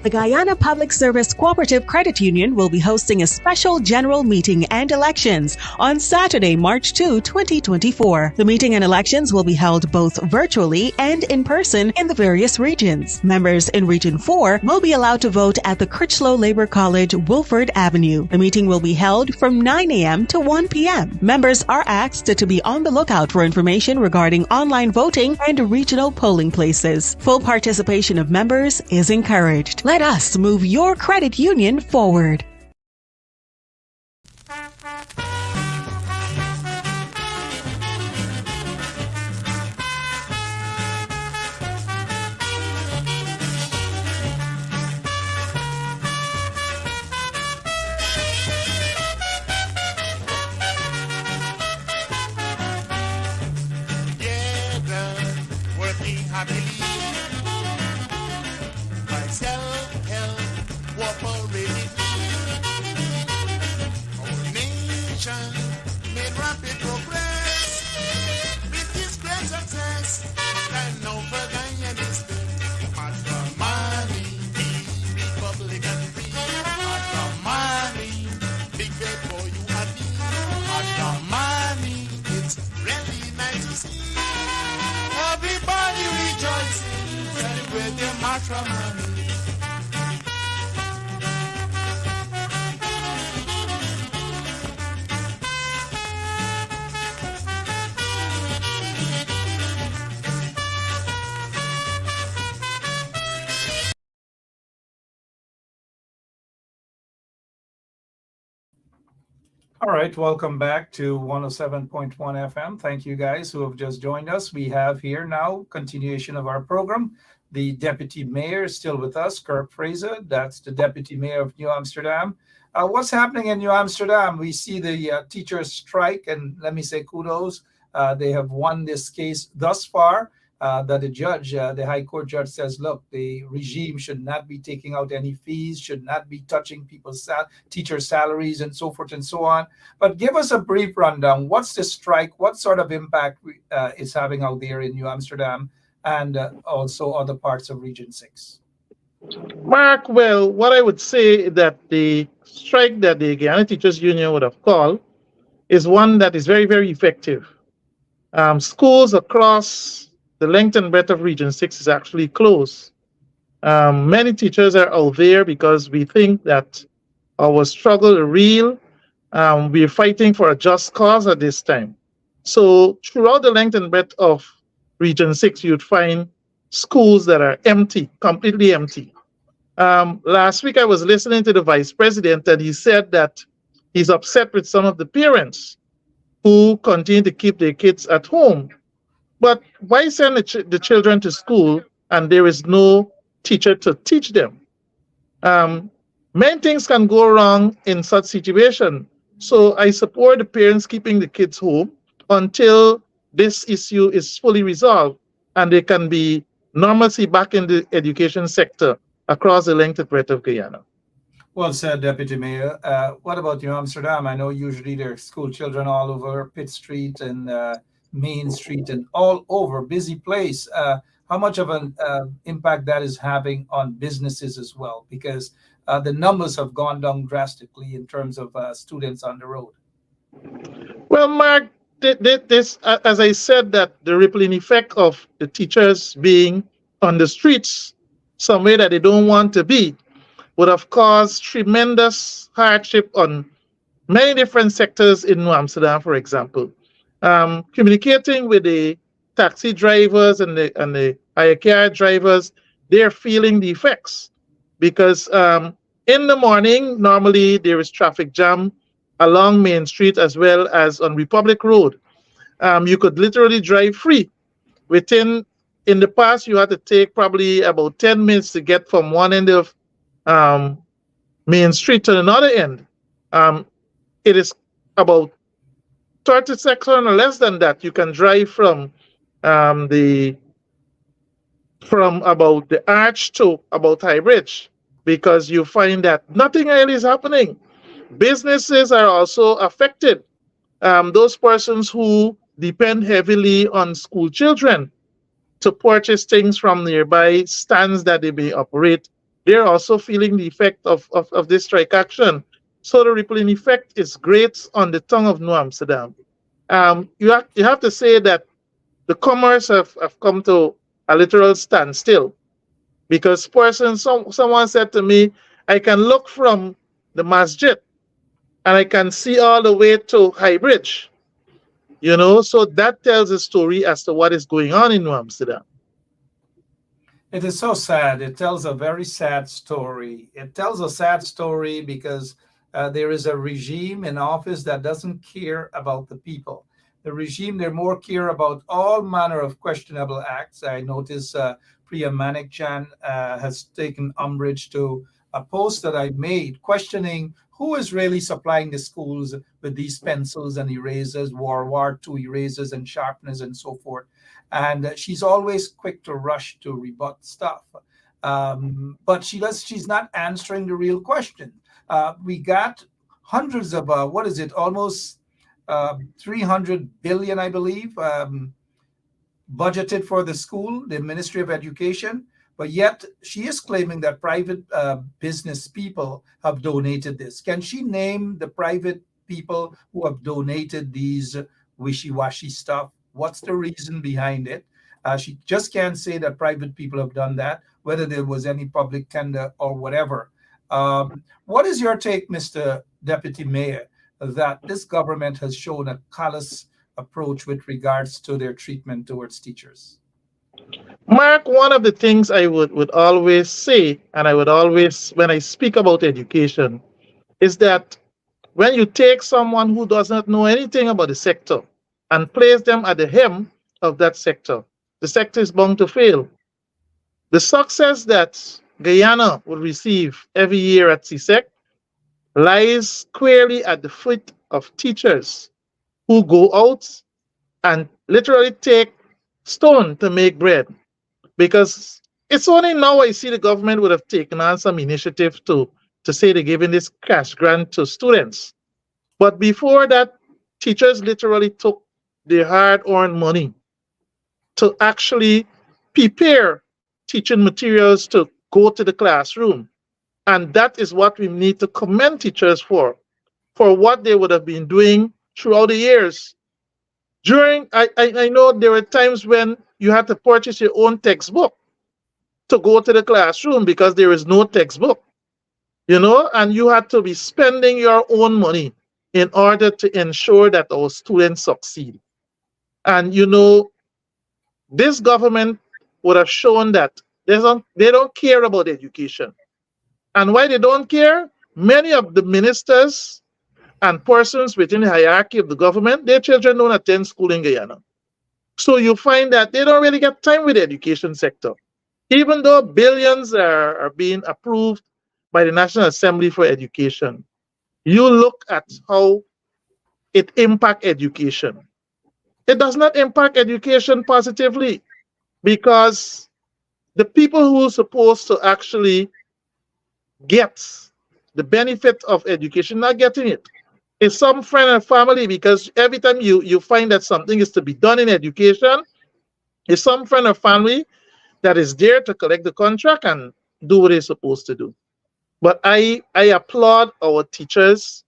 The Guyana Public Service Cooperative Credit Union will be hosting a special general meeting and elections on Saturday, March 2, 2024. The meeting and elections will be held both virtually and in person in the various regions. Members in Region 4 will be allowed to vote at the Critchlow Labor College, Wilford Avenue. The meeting will be held from 9 a.m. to 1 p.m. Members are asked to be on the lookout for information regarding online voting and regional polling places. Full participation of members is encouraged. Let us move your credit union forward. All right, welcome back to 107.1 FM. Thank you guys who have just joined us. We have here now continuation of our program. The deputy mayor is still with us, Kirk Fraser. That's the deputy mayor of New Amsterdam. What's happening in New Amsterdam? We see the teachers strike, and let me say kudos. They have won this case thus far. That the judge, the High Court judge says, look, the regime should not be taking out any fees, should not be touching people's teachers' salaries and so forth and so on. But give us a brief rundown. What's the strike? What sort of impact it's having out there in New Amsterdam and also other parts of Region 6? Mark, well, what I would say that the strike that the Guyana Teachers Union would have called is one that is very, very effective. Schools across the length and breadth of Region 6 is actually closed. Many teachers are out there because we think that our struggle is real. We're fighting for a just cause at this time. So throughout the length and breadth of Region 6, you'd find schools that are empty, completely empty. Last week, I was listening to the vice president, and he said that he's upset with some of the parents who continue to keep their kids at home. But why send the children to school and there is no teacher to teach them? Many things can go wrong in such situation. So I support the parents keeping the kids home until this issue is fully resolved and there can be normalcy back in the education sector across the length and breadth of Guyana. Well said, Deputy Mayor. What about New Amsterdam? I know usually there are school children all over Pitt Street and Main Street and all over, busy place. How much of an impact that is having on businesses as well? Because the numbers have gone down drastically in terms of students on the road. Well, Mark, this, as I said, that the rippling effect of the teachers being on the streets somewhere that they don't want to be would have caused tremendous hardship on many different sectors in New Amsterdam, for example. Communicating with the taxi drivers and the hire car drivers, they're feeling the effects because in the morning, normally there is traffic jam along Main Street as well as on Republic Road. You could literally drive free. In the past, you had to take probably about 10 minutes to get from one end of Main Street to another end. It is about 30 seconds or less than that. You can drive from about the Arch to about High Bridge because you find that nothing really is happening. Businesses are also affected. Those persons who depend heavily on school children to purchase things from nearby stands that they may operate, they're also feeling the effect of this strike action. So the rippling effect is great on the tongue of New Amsterdam. You have to say that the commerce have come to a literal standstill because someone said to me, I can look from the masjid and I can see all the way to High Bridge. So that tells a story as to what is going on in New Amsterdam. It is so sad. It tells a very sad story. It tells a sad story because there is a regime in office that doesn't care about the people. The regime, they more care about all manner of questionable acts. I notice Priya Manikchan has taken umbrage to a post that I made questioning who is really supplying the schools with these pencils and erasers, World War II erasers and sharpeners and so forth. And she's always quick to rush to rebut stuff. But she's not answering the real question. We got hundreds of, almost 300 billion, I believe, budgeted for the school, the Ministry of Education. But yet she is claiming that private business people have donated this. Can she name the private people who have donated these wishy-washy stuff? What's the reason behind it? She just can't say that private people have done that, whether there was any public tender or whatever. What is your take, Mr. Deputy Mayor, that this government has shown a callous approach with regards to their treatment towards teachers? Mark, one of the things I would always say, and I would always, when I speak about education, is that when you take someone who does not know anything about the sector and place them at the helm of that sector, the sector is bound to fail. The success that Guyana will receive every year at CSEC lies squarely at the foot of teachers who go out and literally take stone to make bread. Because it's only now I see the government would have taken on some initiative to say they're giving this cash grant to students. But before that, teachers literally took their hard-earned money to actually prepare teaching materials to go to the classroom. And that is what we need to commend teachers for what they would have been doing throughout the years. I know there were times when you had to purchase your own textbook to go to the classroom because there is no textbook, and you had to be spending your own money in order to ensure that our students succeed. And this government would have shown that they don't care about education. And why they don't care? Many of the ministers and persons within the hierarchy of the government, their children don't attend school in Guyana. So you find that they don't really get time with the education sector. Even though billions are being approved by the National Assembly for education, you look at how it impacts education. It does not impact education positively because the people who are supposed to actually get the benefit of education not getting it. It's some friend and family, because every time you find that something is to be done in education, it's some friend or family that is there to collect the contract and do what they're supposed to do. But I applaud our teachers.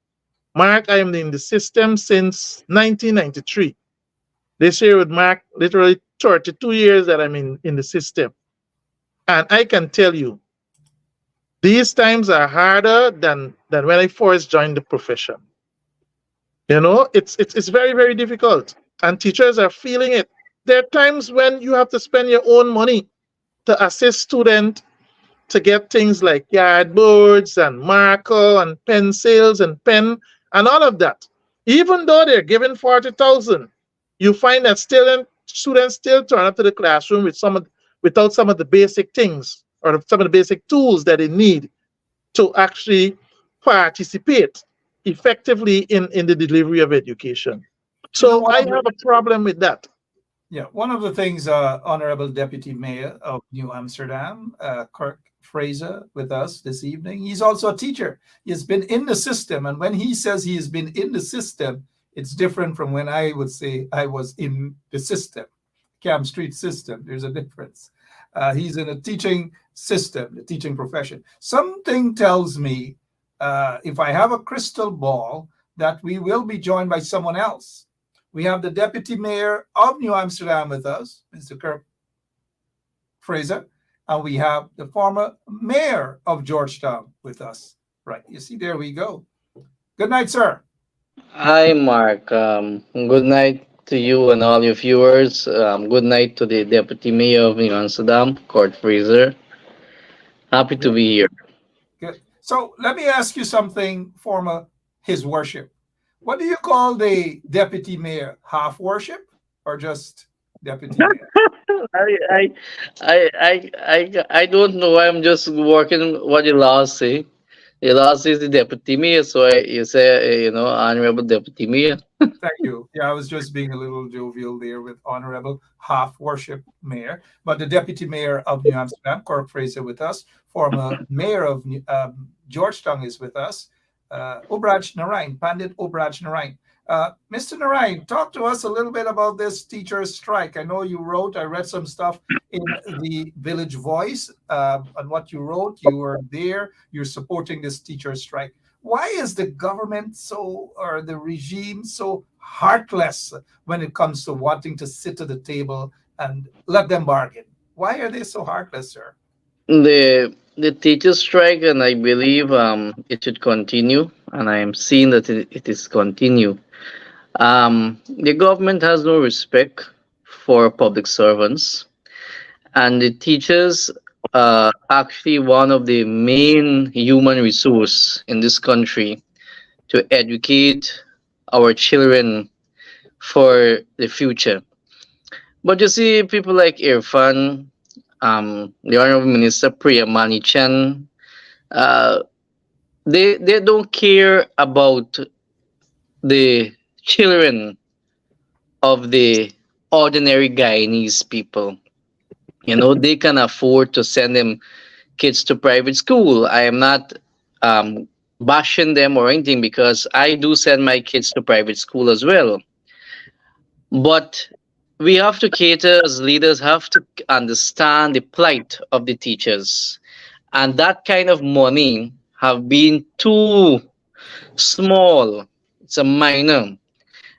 Mark, I am in the system since 1993. This year would mark literally 32 years that I'm in the system. And I can tell you, these times are harder than when I first joined the profession. It's very, very difficult. And teachers are feeling it. There are times when you have to spend your own money to assist students to get things like yardboards and marker and pencils and pen and all of that. Even though they're given 40,000, you find that students still turn up to the classroom without some of the basic things or some of the basic tools that they need to actually participate effectively in the delivery of education. So I have a problem with that. Yeah, one of the things, Honorable Deputy Mayor of New Amsterdam, Kirk Fraser, with us this evening. He's also a teacher. He has been in the system, and when he says he has been in the system, it's different from when I would say I was in the system, Camp Street system. There's a difference. He's in a teaching system, the teaching profession. Something tells me, if I have a crystal ball, that we will be joined by someone else. We have the Deputy Mayor of New Amsterdam with us, Mr. Kirk Fraser, and we have the former Mayor of Georgetown with us. Right, you see, there we go. Good night, sir. Hi, Mark. Good night to you and all your viewers. Good night to the Deputy Mayor of New Amsterdam, Kirk Fraser. Happy to be here. Good. So let me ask you something, former His Worship. What do you call the Deputy Mayor? Half worship or just Deputy Mayor? I don't know. I'm just working what the law say. The law says the Deputy Mayor, so you say, Honorable Deputy Mayor. Thank you. Yeah, I was just being a little jovial there with Honorable Half Worship Mayor. But the Deputy Mayor of New Amsterdam, Kirk Fraser, with us. Former Mayor of Georgetown is with us. Obraj Narain, Pandit Obraj Narain. Mr. Narain, talk to us a little bit about this teachers' strike. I know you I read some stuff in the Village Voice on what you wrote. You were there, you're supporting this teachers' strike. Why is the government or the regime so heartless when it comes to wanting to sit at the table and let them bargain? Why are they so heartless, sir? The teachers' strike, and I believe it should continue, and I am seeing that it is continue. The government has no respect for public servants, and the teachers are actually one of the main human resource in this country to educate our children for the future. But you see, people like Irfan, the Honorable Minister Priya Manichan, they don't care about the children of the ordinary Guyanese people. They can afford to send them kids to private school. I am not bashing them or anything, because I do send my kids to private school as well. But we have to cater, as leaders, have to understand the plight of the teachers. And that kind of money have been too small. It's a minor.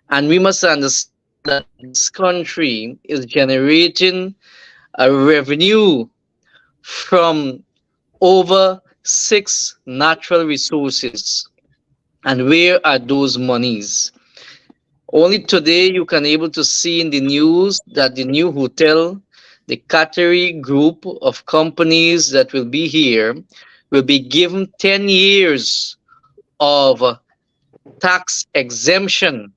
And we must understand that this country is generating a revenue from over 6 natural resources. And where are those monies? Only today you can able to see in the news that the new hotel, the Qatari group of companies that will be here, will be given 10 years of tax exemption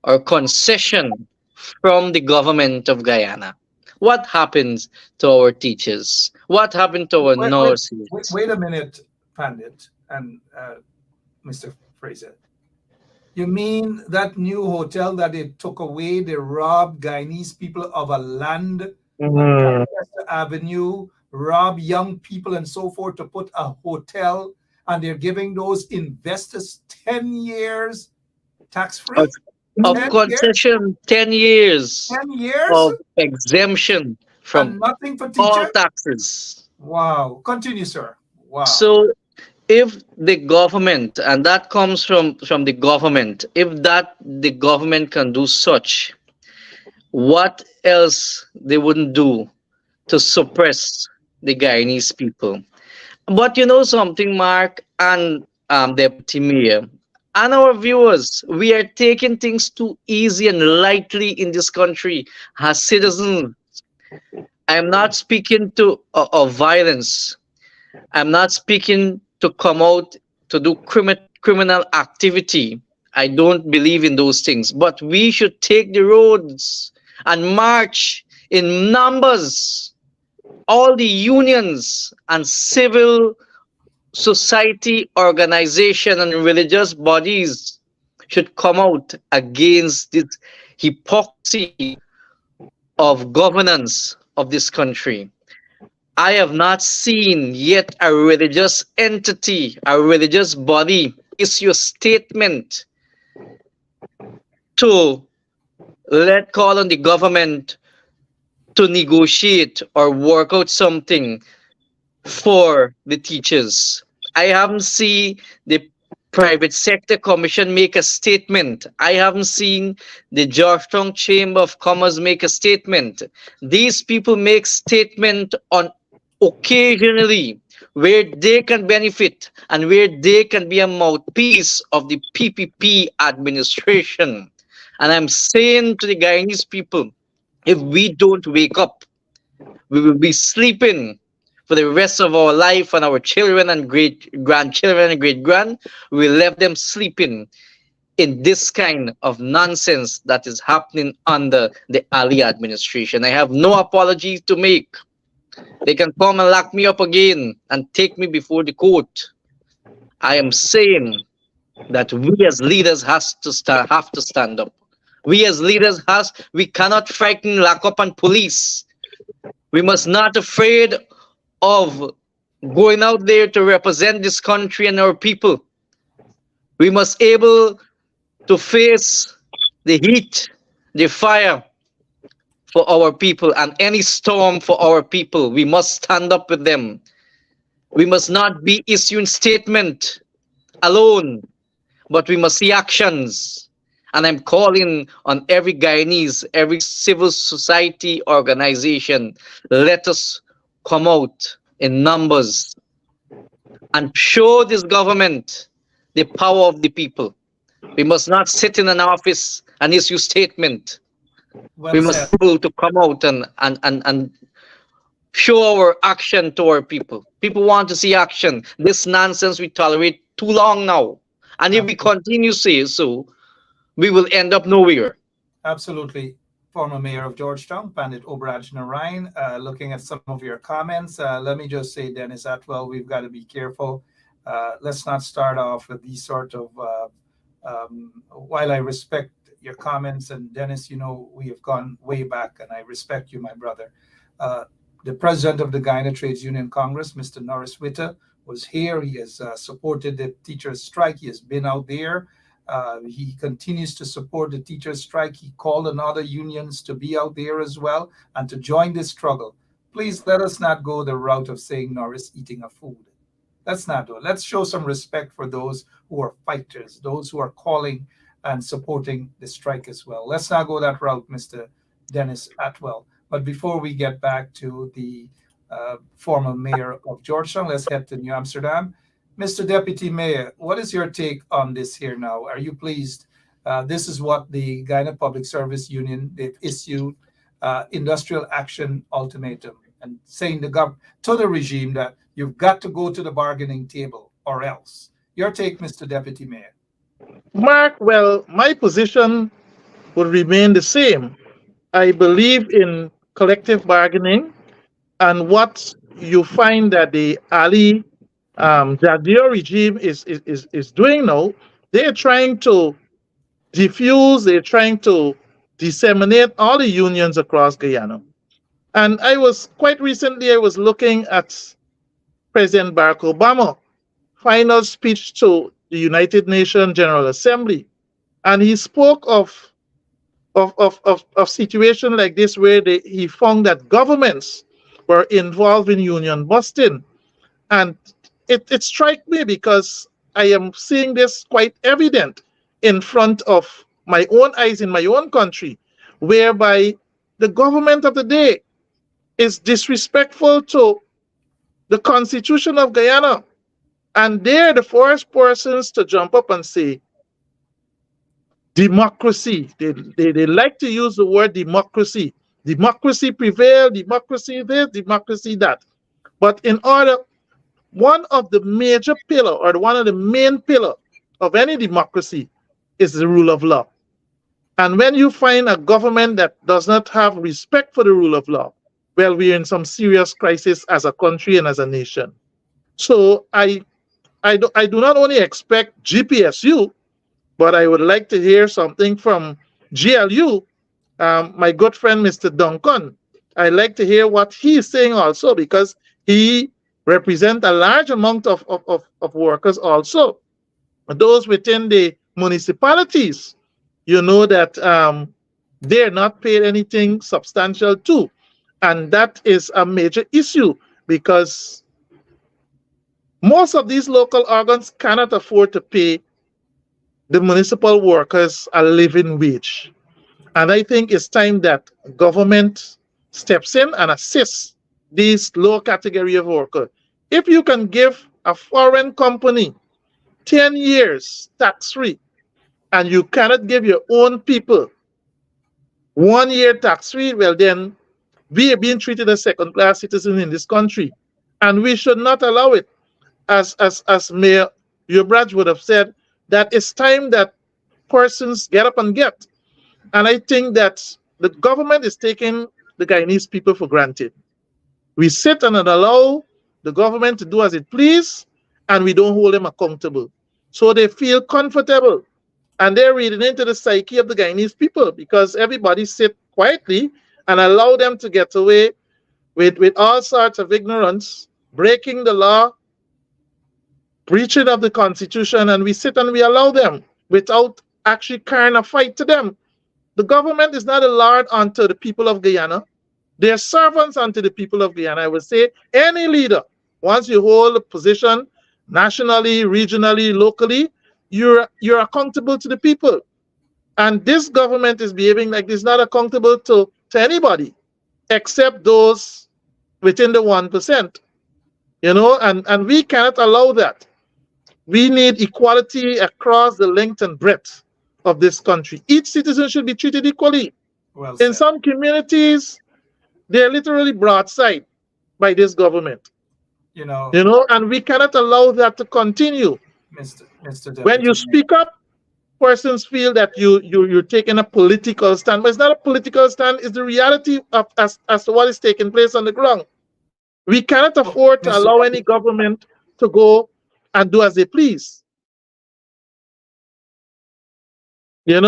or concession from the government of Guyana. What happens to our teachers? What happened to our nurses? Wait a minute, Pandit and Mr. Fraser. You mean that new hotel that they took away, they robbed Guyanese people of a land on Lancaster Avenue, rob young people and so forth to put a hotel, and they're giving those investors 10 years tax-free? Of concession, 10 years. 10 years? Of exemption from and nothing for all teachers? taxes. Wow. Continue, sir. Wow. So if the government, and that comes from the government, if that the government can do such, what else they wouldn't do to suppress the Guyanese people? But you know something, Mark and Deputy Mayor, and our viewers, we are taking things too easy and lightly in this country as citizens. I am not speaking of violence. I'm not speaking to come out to do criminal activity. I don't believe in those things. But we should take the roads and march in numbers. All the unions and civil society organization and religious bodies should come out against this hypocrisy of governance of this country. I have not seen yet a religious entity, a religious body issue a statement to call on the government to negotiate or work out something for the teachers. I haven't seen the private sector commission make a statement. I haven't seen the Georgetown Chamber of Commerce make a statement. These people make statement on occasionally where they can benefit and where they can be a mouthpiece of the PPP administration. And I'm saying to the Guyanese people, if we don't wake up, we will be sleeping for the rest of our life, and our children and great-grandchildren and great-grand, we left them sleeping in this kind of nonsense that is happening under the Ali administration. I have no apologies to make. They can come and lock me up again and take me before the court. I am saying that we as leaders have to stand up. We as leaders we cannot frighten, lock up, and police. We must not afraid of going out there to represent this country and our people. We must able to face the heat, the fire for our people, and any storm for our people. We must stand up with them. We must not be issuing statement alone, but we must see actions. And I'm calling on every Guyanese, every civil society organization, let us come out in numbers and show this government the power of the people. We must not sit in an office and issue statement. We must be able to come out and show our action to our people. People want to see action. This nonsense we tolerate too long now. And if we continue to say so, we will end up nowhere. Absolutely. Former Mayor of Georgetown, Pandit Obraj Narain, looking at some of your comments. Let me just say, Dennis Atwell, we've got to be careful. Let's not start off with these sort of, while I respect your comments, and Dennis, you know, we have gone way back, and I respect you, my brother. The president of the Guyana Trades Union Congress, Mr. Norris Witter, was here. He has supported the teachers' strike. He has been out there. He continues to support the teachers' strike. He called on other unions to be out there as well and to join this struggle. please let us not go the route of saying Norris eating a food. Let's not do it. Let's show some respect for those who are fighters, those who are calling and supporting the strike as well. Let's not go that route, Mr. Dennis Atwell. But before we get back to the former mayor of Georgetown, let's head to New Amsterdam. Mr. Deputy Mayor, what is your take on this here now? Are you pleased? This is what the Guyana Public Service Union, they've issued industrial action ultimatum and saying to the regime that you've got to go to the bargaining table or else. Your take, Mr. Deputy Mayor. Mark, well, my position would remain the same. I believe in collective bargaining, and what you find that the Ali Jagdeo regime is doing now, they're trying to diffuse, they're trying to disseminate all the unions across Guyana. And I was looking at President Barack Obama final speech to the United Nations General Assembly, and he spoke of situation like this where he found that governments were involved in union busting, and it struck me because I am seeing this quite evident in front of my own eyes in my own country, whereby the government of the day is disrespectful to the Constitution of Guyana. And they're the first persons to jump up and say, democracy. They like to use the word democracy. Democracy prevail, democracy this, democracy that. But one of the major pillar or one of the main pillar of any democracy is the rule of law. And when you find a government that does not have respect for the rule of law, well, we're in some serious crisis as a country and as a nation. So I do not only expect GPSU, but I would like to hear something from GLU, my good friend, Mr. Duncan. I'd like to hear what he is saying also, because he represents a large amount of workers also. Those within the municipalities, you know that they're not paid anything substantial too. And that is a major issue because most of these local organs cannot afford to pay the municipal workers a living wage. And I think it's time that government steps in and assists these low category of workers. If you can give a foreign company 10 years tax-free, and you cannot give your own people 1 year tax-free, well then, we are being treated as second-class citizens in this country. And we should not allow it. As Mayor Ubraj would have said, that it's time that persons get up and get. And I think that the government is taking the Guyanese people for granted. We sit and allow the government to do as it please, and we don't hold them accountable. So they feel comfortable, and they're reading into the psyche of the Guyanese people because everybody sit quietly and allow them to get away with all sorts of ignorance, breaking the law, breaching of the Constitution, and we sit and we allow them without actually carrying a fight to them. The government is not a lord unto the people of Guyana. They're servants unto the people of Guyana. I would say any leader, once you hold a position nationally, regionally, locally, you're accountable to the people. And this government is behaving like it's not accountable to anybody except those within the 1%. You know, and we cannot allow that. We need equality across the length and breadth of this country. Each citizen should be treated equally. Well in said. some communities, they're literally broadside by this government. You know, and we cannot allow that to continue. Mr. Deputy When you Mayor. speak up, persons feel that you're taking a political stand, but it's not a political stand. It's the reality of as to what is taking place on the ground. We cannot afford to Mr. allow any government to go and do as they please. Yeah,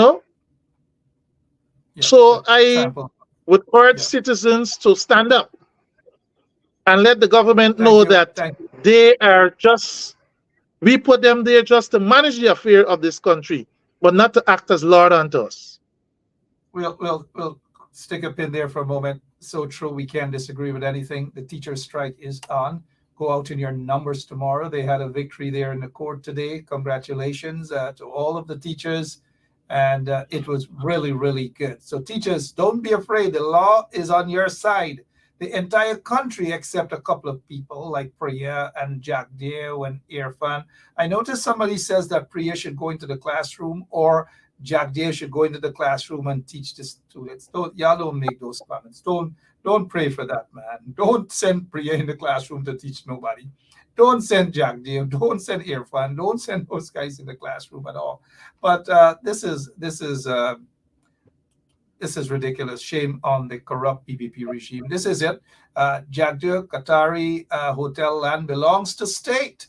So for I example, would urge Yeah. citizens to stand up and let the government Thank know you. that Thank you. they are we put them there just to manage the affair of this country, but not to act as Lord unto us. We'll stick a pin there for a moment. So true. We can't disagree with anything. The teacher strike is on. Go out in your numbers tomorrow. They had a victory there in the court today. Congratulations to all of the teachers. And it was really, really good. So teachers, don't be afraid. The law is on your side. The entire country, except a couple of people like Priya and Jack Deo and Irfan. I noticed somebody says that Priya should go into the classroom or Jack Deo should go into the classroom and teach the students. Y'all don't make those comments. Don't pray for that, man. Don't send Priya in the classroom to teach nobody. Don't send Jack Deo. Don't send Irfan. Don't send those guys in the classroom at all. But this is ridiculous. Shame on the corrupt PPP regime. This is it. Jack Deo Qatari hotel land belongs to state.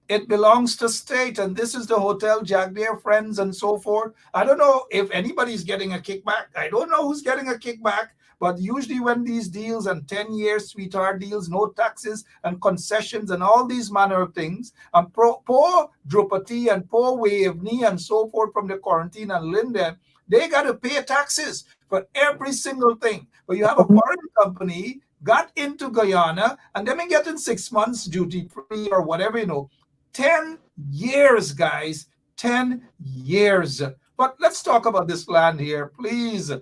It belongs to state, and this is the hotel, Jack Deo friends and so forth. I don't know if anybody's getting a kickback. I don't know who's getting a kickback, but usually when these deals and 10-year sweetheart deals, no taxes and concessions and all these manner of things, and poor Drupati and poor Wavni and so forth from the quarantine and Linden, they got to pay taxes for every single thing. But you have a foreign company got into Guyana and then get in 6 months duty free or whatever, 10 years, guys, 10 years. But let's talk about this land here, please,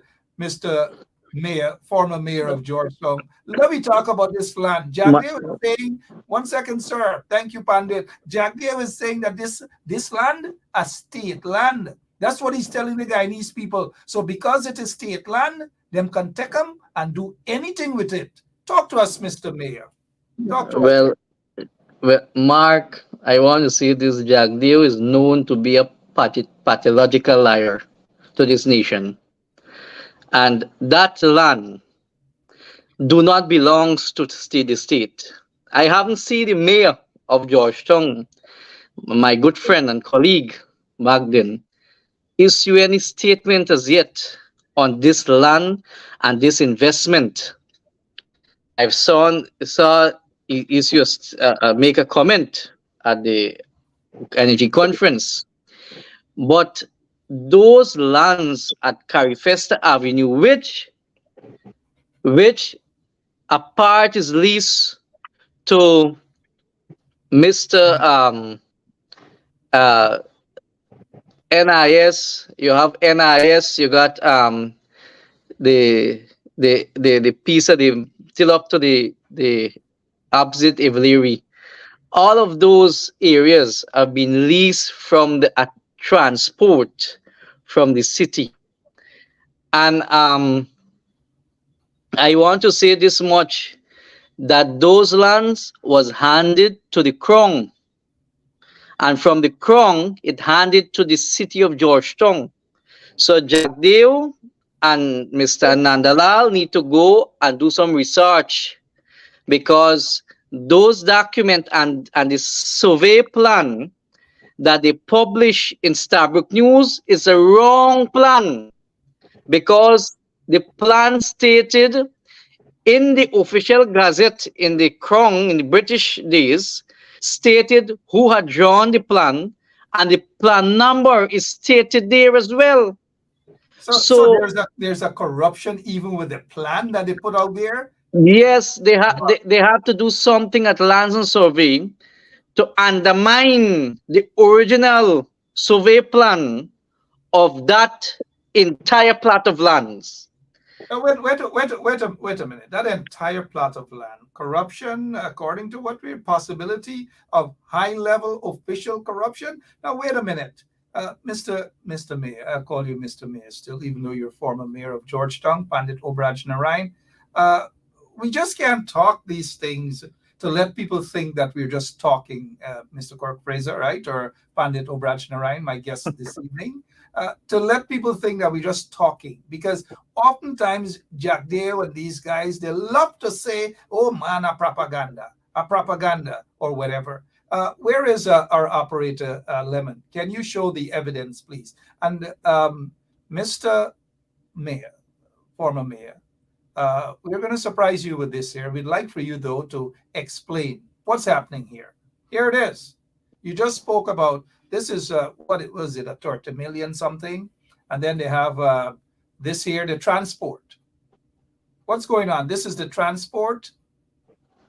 Mr. Mayor, former mayor of Georgetown. Let me talk about this land. Jack Deo is saying, 1 second, sir. Thank you, Pandit. Jack Deo is saying that this land, a state land. That's what he's telling the Guyanese people. So because it is state land, them can take them and do anything with it. Talk to us, Mr. Mayor. Talk to us. Well, Mark, I want to say this. Jack Deo is known to be a pathological liar to this nation. And that land do not belong to the state. I haven't seen the mayor of Georgetown, my good friend and colleague back then, issue any statement as yet on this land and this investment. I've saw issue make a comment at the energy conference, but those lands at Carifesta Avenue, which a part is leased to Mr. NIS. You have NIS. You got the piece of the still up to the opposite Eveliri. All of those areas have been leased from the transport from the city. And I want to say this much, that those lands was handed to the Crown. And from the Crown, it handed to the city of Georgetown. So Jack Deo and Mr. Nandalal need to go and do some research, because those documents and the survey plan that they publish in Starbrook News is a wrong plan, because the plan stated in the official gazette in the Crown in the British days, stated who had drawn the plan, and the plan number is stated there as well. So there's a corruption even with the plan that they put out there. Yes, they have to do something at Lands and Survey to undermine the original survey plan of that entire plot of lands. Wait a minute. That entire plot of land, corruption, according to what we possibility of high-level official corruption. Now wait a minute, Mr. Mayor. I call you Mr. Mayor still, even though you're former mayor of Georgetown, Pandit Obraj Narayan. We just can't talk these things to let people think that we're just talking, Mr. Kirk Fraser, right? Or Pandit Obraj Narayan, my guest this evening, to let people think that we're just talking. Because oftentimes Jack Deo and these guys, they love to say, oh man, a propaganda, or whatever. Where is our operator, Lemon? Can you show the evidence, please? And Mr. Mayor, former mayor, we're going to surprise you with this here. We'd like for you, though, to explain what's happening here. Here it is. You just spoke about, this is, what it was, a 30 million something. And then they have This here, the transport. What's going on? This is the transport.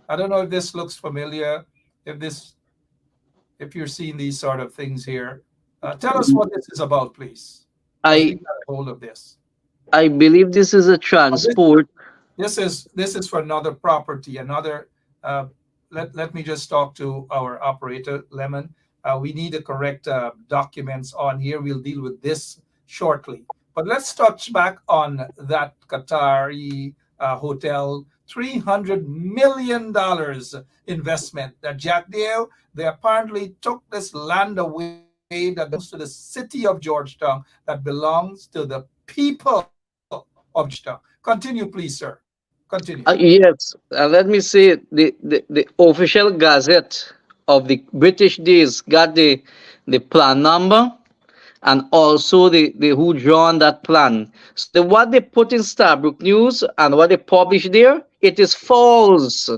I don't know if this looks familiar. If you're seeing these sort of things here, tell us what this is about, please. We got a hold of this. I believe this is a transport. This is for another property. Let me just talk to our operator, Lemon. We need the correct documents on here. We'll deal with this shortly. But let's touch back on that Qatari hotel, $300 million investment that Jack Dale, they apparently took this land away that goes to the city of Georgetown, that belongs to the people of Georgetown. Continue, please, sir. Continue. Yes, let me say the official gazette of the British days got the plan number and also the who drawn that plan. So what they put in Starbrook News and what they publish there, it is false.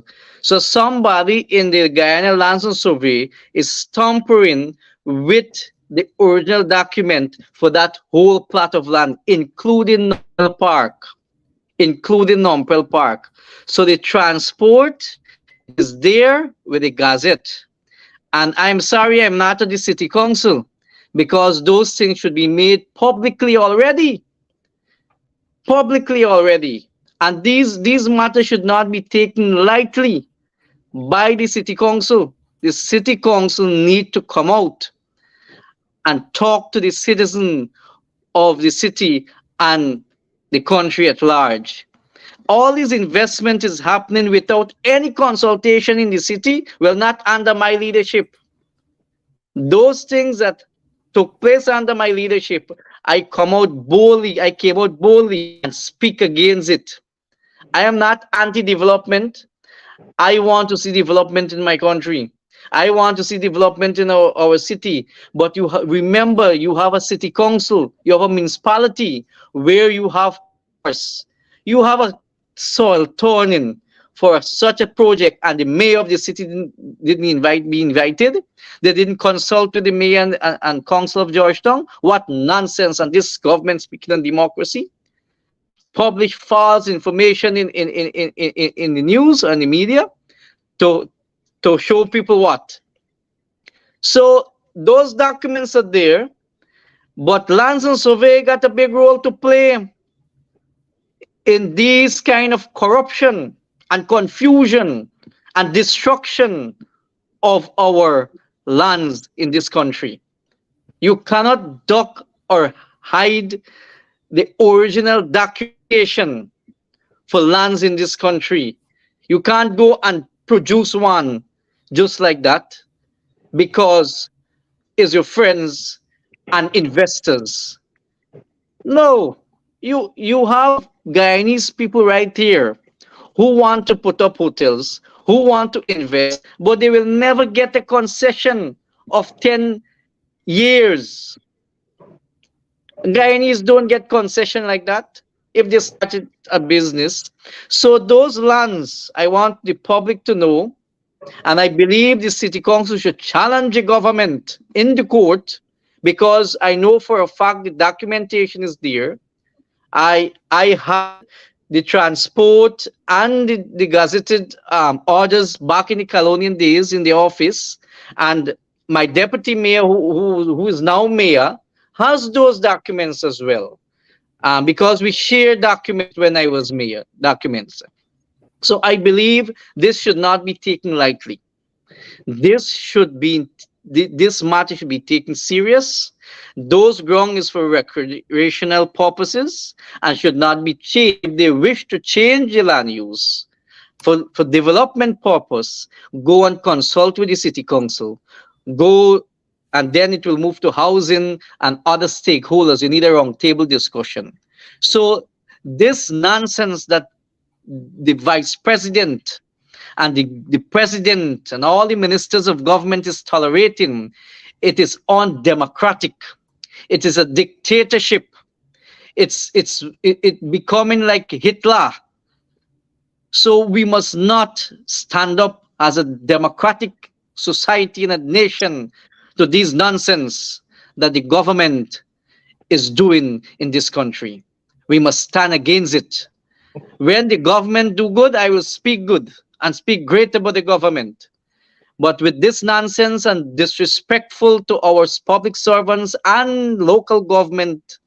So somebody in the Guyana Lands and Survey is tampering with the original document for that whole plot of land, including Nompel Park. So the transport is there with the gazette. And I'm sorry I'm not at the city council, because those things should be made publicly already. And these matters should not be taken lightly by the city council. The city council need to come out and talk to the citizen of the city and the country at large. All this investment is happening without any consultation in the city. Well, not under my leadership. Those things that took place under my leadership, I came out boldly and speak against it. I am not anti-development. I want to see development in my country. I want to see development in our city. But remember, you have a city council, you have a municipality where you have a soil turning for such a project, and the mayor of the city didn't be invited. They didn't consult with the mayor and council of Georgetown. What nonsense! And this government speaking on democracy, publish false information in the news and the media to show people what. So those documents are there, but Lands and Survey got a big role to play in this kind of corruption and confusion and destruction of our lands in this country. You cannot duck or hide the original documentation for lands in this country. You can't go and produce one just like that because it's your friends and investors. No, you have Guyanese people right here who want to put up hotels, who want to invest, but they will never get a concession of 10 years. Guyanese don't get concession like that if they started a business. So those lands, I want the public to know, and I believe the city council should challenge the government in the court, because I know for a fact the documentation is there. I have the transport and the gazetted orders back in the colonial days in the office, and my deputy mayor, who is now mayor, has those documents as well, because we shared documents when I was mayor, documents. So I believe this should not be taken lightly. This matter should be taken serious. Those grounds is for recreational purposes and should not be changed. If they wish to change the land use for development purpose, go and consult with the city council. Go, and then it will move to housing and other stakeholders. You need a round table discussion. So this nonsense that the vice president and the president and all the ministers of government is tolerating, it is undemocratic. It is a dictatorship. It's becoming like Hitler. So we must not stand up as a democratic society and a nation to these nonsense that the government is doing in this country. We must stand against it. When the government do good, I will speak good and speak great about the government. But with this nonsense and disrespectful to our public servants and local government,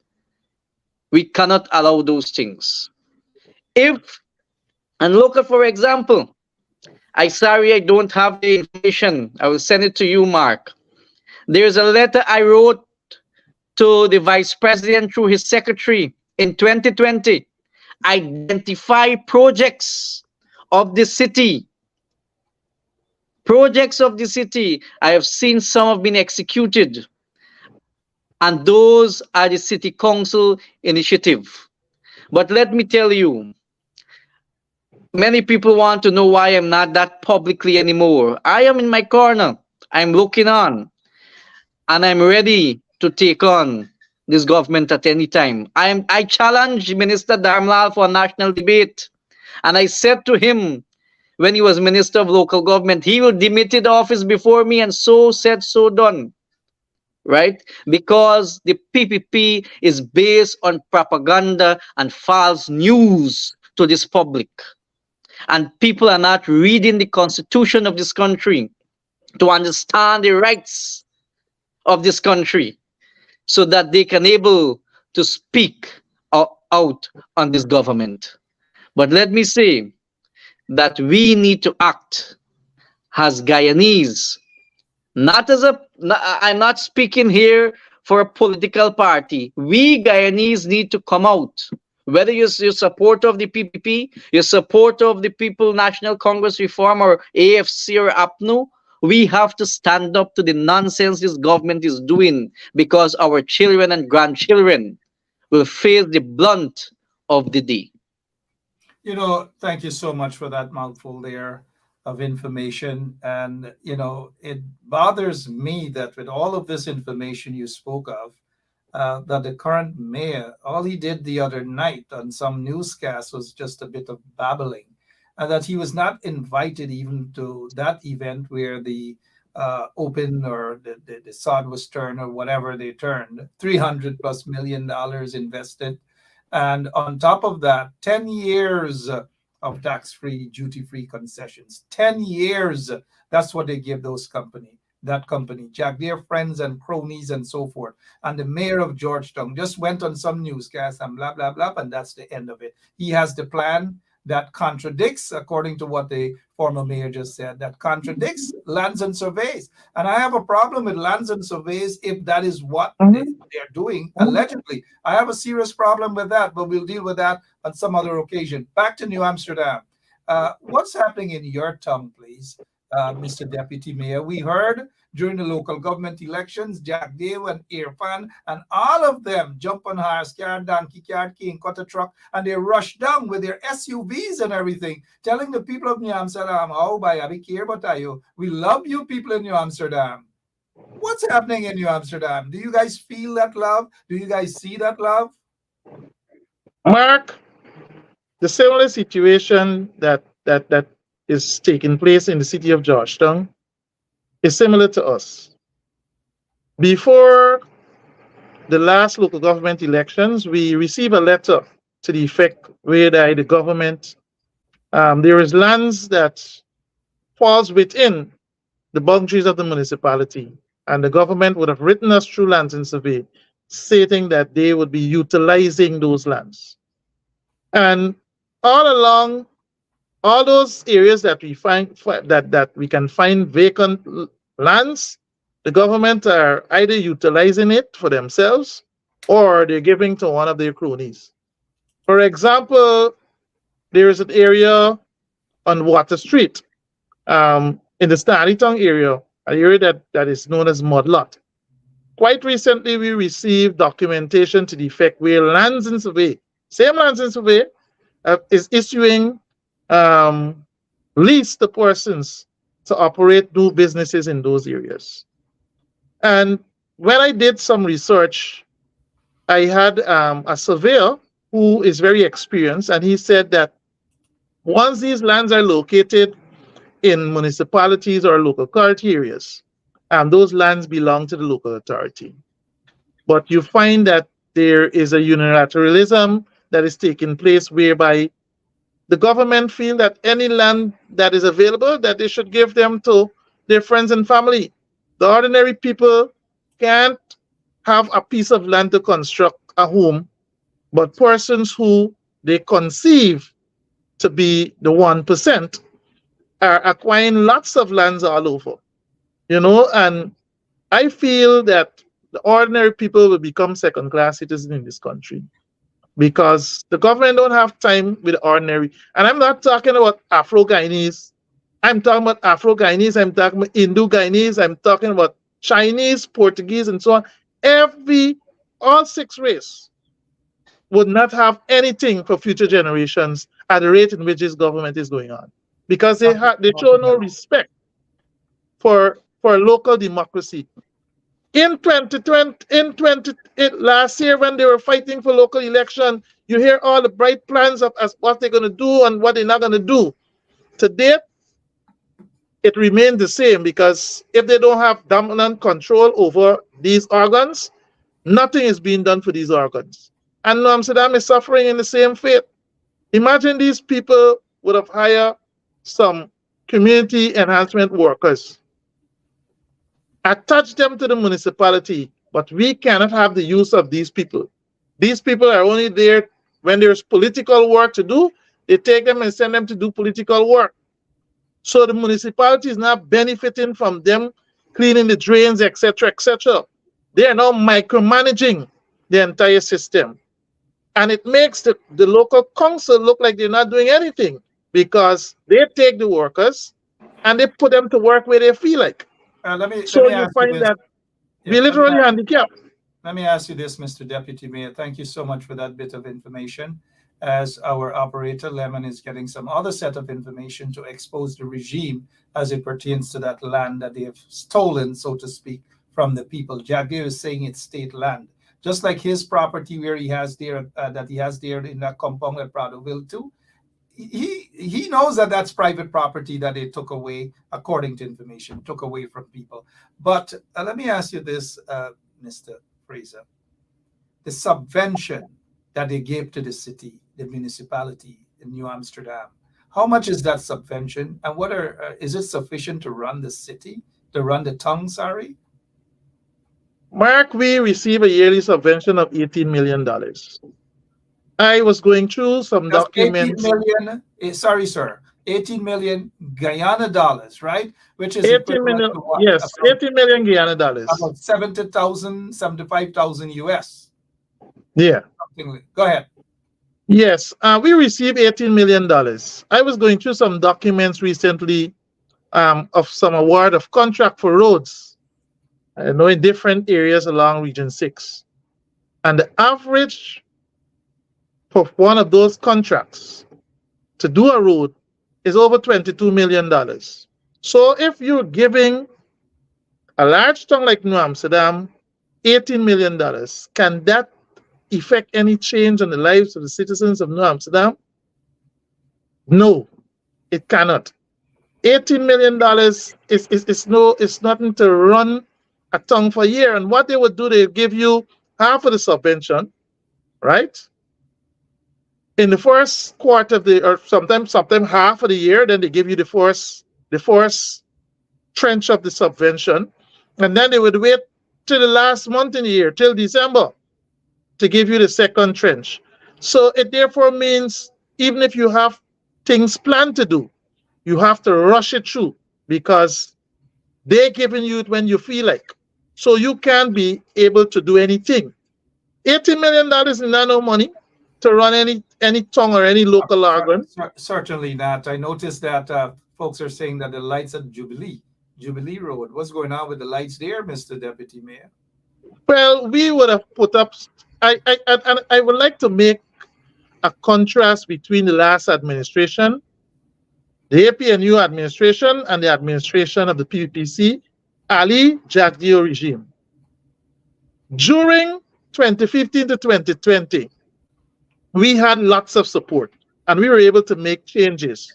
we cannot allow those things. And local, for example, sorry I don't have the information. I will send it to you, Mark. There's a letter I wrote to the Vice President through his secretary in 2020. Identify projects of the city. Projects of the city. I have seen some have been executed. And those are the city council initiative. But let me tell you, many people want to know why I'm not that publicly anymore. I am in my corner. I'm looking on. And I'm ready to take on this government at any time. I challenged Minister Dharmlal for a national debate. And I said to him, when he was Minister of Local Government, he will demit the office before me, and so said, so done. Right? Because the PPP is based on propaganda and false news to this public. And people are not reading the constitution of this country to understand the rights of this country so that they can able to speak out on this government. But let me say that we need to act as Guyanese, I'm not speaking here for a political party. We Guyanese need to come out. Whether you're supporter of the PPP, you're supporter of the People National Congress Reform or AFC or APNU, we have to stand up to the nonsense this government is doing, because our children and grandchildren will face the blunt of the day. You know, thank you so much for that mouthful there of information. And, you know, it bothers me that with all of this information you spoke of, that the current mayor, all he did the other night on some newscast was just a bit of babbling, and that he was not invited even to that event where the open or the sod was turned or whatever they turned, $300+ million invested. And on top of that, 10 years of tax-free, duty-free concessions. 10 years, that's what they give those that company, Jack, their friends and cronies and so forth. And the mayor of Georgetown just went on some newscast and blah, blah, blah, and that's the end of it. He has the plan that contradicts, according to what the former mayor just said, that contradicts lands and surveys. And I have a problem with lands and surveys if that is what they're doing, allegedly. I have a serious problem with that, but we'll deal with that on some other occasion. Back to New Amsterdam. What's happening in your town, please, Mr. Deputy Mayor? We heard during the local government elections, Jack Dale and Irfan and all of them jump on horse car, donkey car, king, cutter truck, and they rush down with their SUVs and everything, telling the people of New Amsterdam, oh, by we care about you. We love you people in New Amsterdam. What's happening in New Amsterdam? Do you guys feel that love? Do you guys see that love? Mark, the similar situation that is taking place in the city of Georgetown is similar to us. Before the last local government elections, we received a letter to the effect where the government, there is lands that falls within the boundaries of the municipality, and the government would have written us through Lands and Survey stating that they would be utilizing those lands. And all along, all those areas that we find that we can find vacant lands, the government are either utilizing it for themselves or they're giving to one of their cronies. For example, there is an area on Water Street in the Stanleytown area, an area that is known as Mudlot. Quite recently, we received documentation to the effect where Lands and Survey, same Lands and Survey, is issuing lease to persons to operate new businesses in those areas. And when I did some research, I had a surveyor who is very experienced, and he said that once these lands are located in municipalities or local authority areas, those lands belong to the local authority. But you find that there is a unilateralism that is taking place, whereby the government feel that any land that is available, that they should give them to their friends and family. The ordinary people can't have a piece of land to construct a home, but persons who they conceive to be the 1% are acquiring lots of lands all over, and I feel that the ordinary people will become second-class citizens in this country because the government don't have time with the ordinary. And I'm not talking about Afro-Guyanese. I'm talking about Afro-Guyanese. I'm talking about Indo-Guyanese. I'm talking about Chinese, Portuguese, and so on. All 6 races would not have anything for future generations at the rate in which this government is going on, because they show no respect for local democracy. In 2020, last year when they were fighting for local election, you hear all the bright plans of as what they're going to do and what they're not going to do. To date, it remained the same, because if they don't have dominant control over these organs, nothing is being done for these organs. And Amsterdam is suffering in the same fate. Imagine these people would have hired some community enhancement workers, attach them to the municipality, but we cannot have the use of these people. These people are only there when there's political work to do. They take them and send them to do political work. So the municipality is not benefiting from them cleaning the drains, etc., etc. They are now micromanaging the entire system. And it makes the local council look like they're not doing anything, because they take the workers and they put them to work where they feel like. So you find that we're literally handicapped. Let me ask you this, Mr. Deputy Mayor. Thank you so much for that bit of information. As our operator, Lemon, is getting some other set of information to expose the regime as it pertains to that land that they have stolen, so to speak, from the people. Javier is saying it's state land. Just like his property where he has there, that he has there in that compound at Pradoville too. He knows that that's private property that they took away, according to information, took away from people. But let me ask you this, Mr. Fraser. The subvention that they gave to the city, the municipality in New Amsterdam, how much is that subvention? And what is it sufficient to run the city, to run the town, sorry? Mark, we receive a yearly subvention of $18 million. I was going through some documents. 18 million, sorry, sir. 18 million Guyana dollars, right? Which is 18 million, yes, 18 million Guyana dollars. About 70,000, 75,000 US. Yeah. Go ahead. Yes, we received $18 million. I was going through some documents recently of some award of contract for roads, in different areas along Region 6. And the average for one of those contracts to do a road is over $22 million. So if you're giving a large town like New Amsterdam $18 million, can that effect any change on the lives of the citizens of New Amsterdam? No, it cannot. $18 million is nothing to run a town for a year. And what they would do, they give you half of the subvention, right? In the first quarter of the, or sometimes half of the year, then they give you the first tranche of the subvention, and then they would wait till the last month in the year, till December, to give you the second tranche. So it therefore means even if you have things planned to do, you have to rush it through, because they're giving you it when you feel like. So you can't be able to do anything. $80 million is not no money to run any town or any local organ. Certainly not. I noticed that folks are saying that the lights at Jubilee Road. What's going on with the lights there, Mr. Deputy Mayor? Well, we would have put up. I would like to make a contrast between the last administration, the APNU administration, and the administration of the PPC, Ali Jagdeo regime. During 2015 to 2020, we had lots of support and we were able to make changes.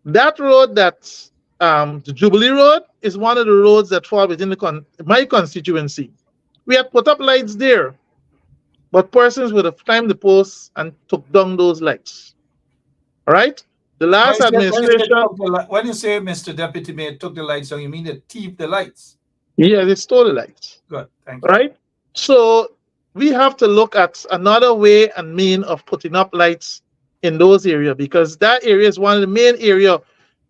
That road, that's the Jubilee Road, is one of the roads that fall within my constituency. We had put up lights there. but persons would have climbed the posts and took down those lights. All right? The last administration. When you say Mr. Deputy Mayor took the lights down, you mean they thieved the lights? Yeah, they stole the lights. Good, thank you. Right? So we have to look at another way and mean of putting up lights in those areas, because that area is one of the main areas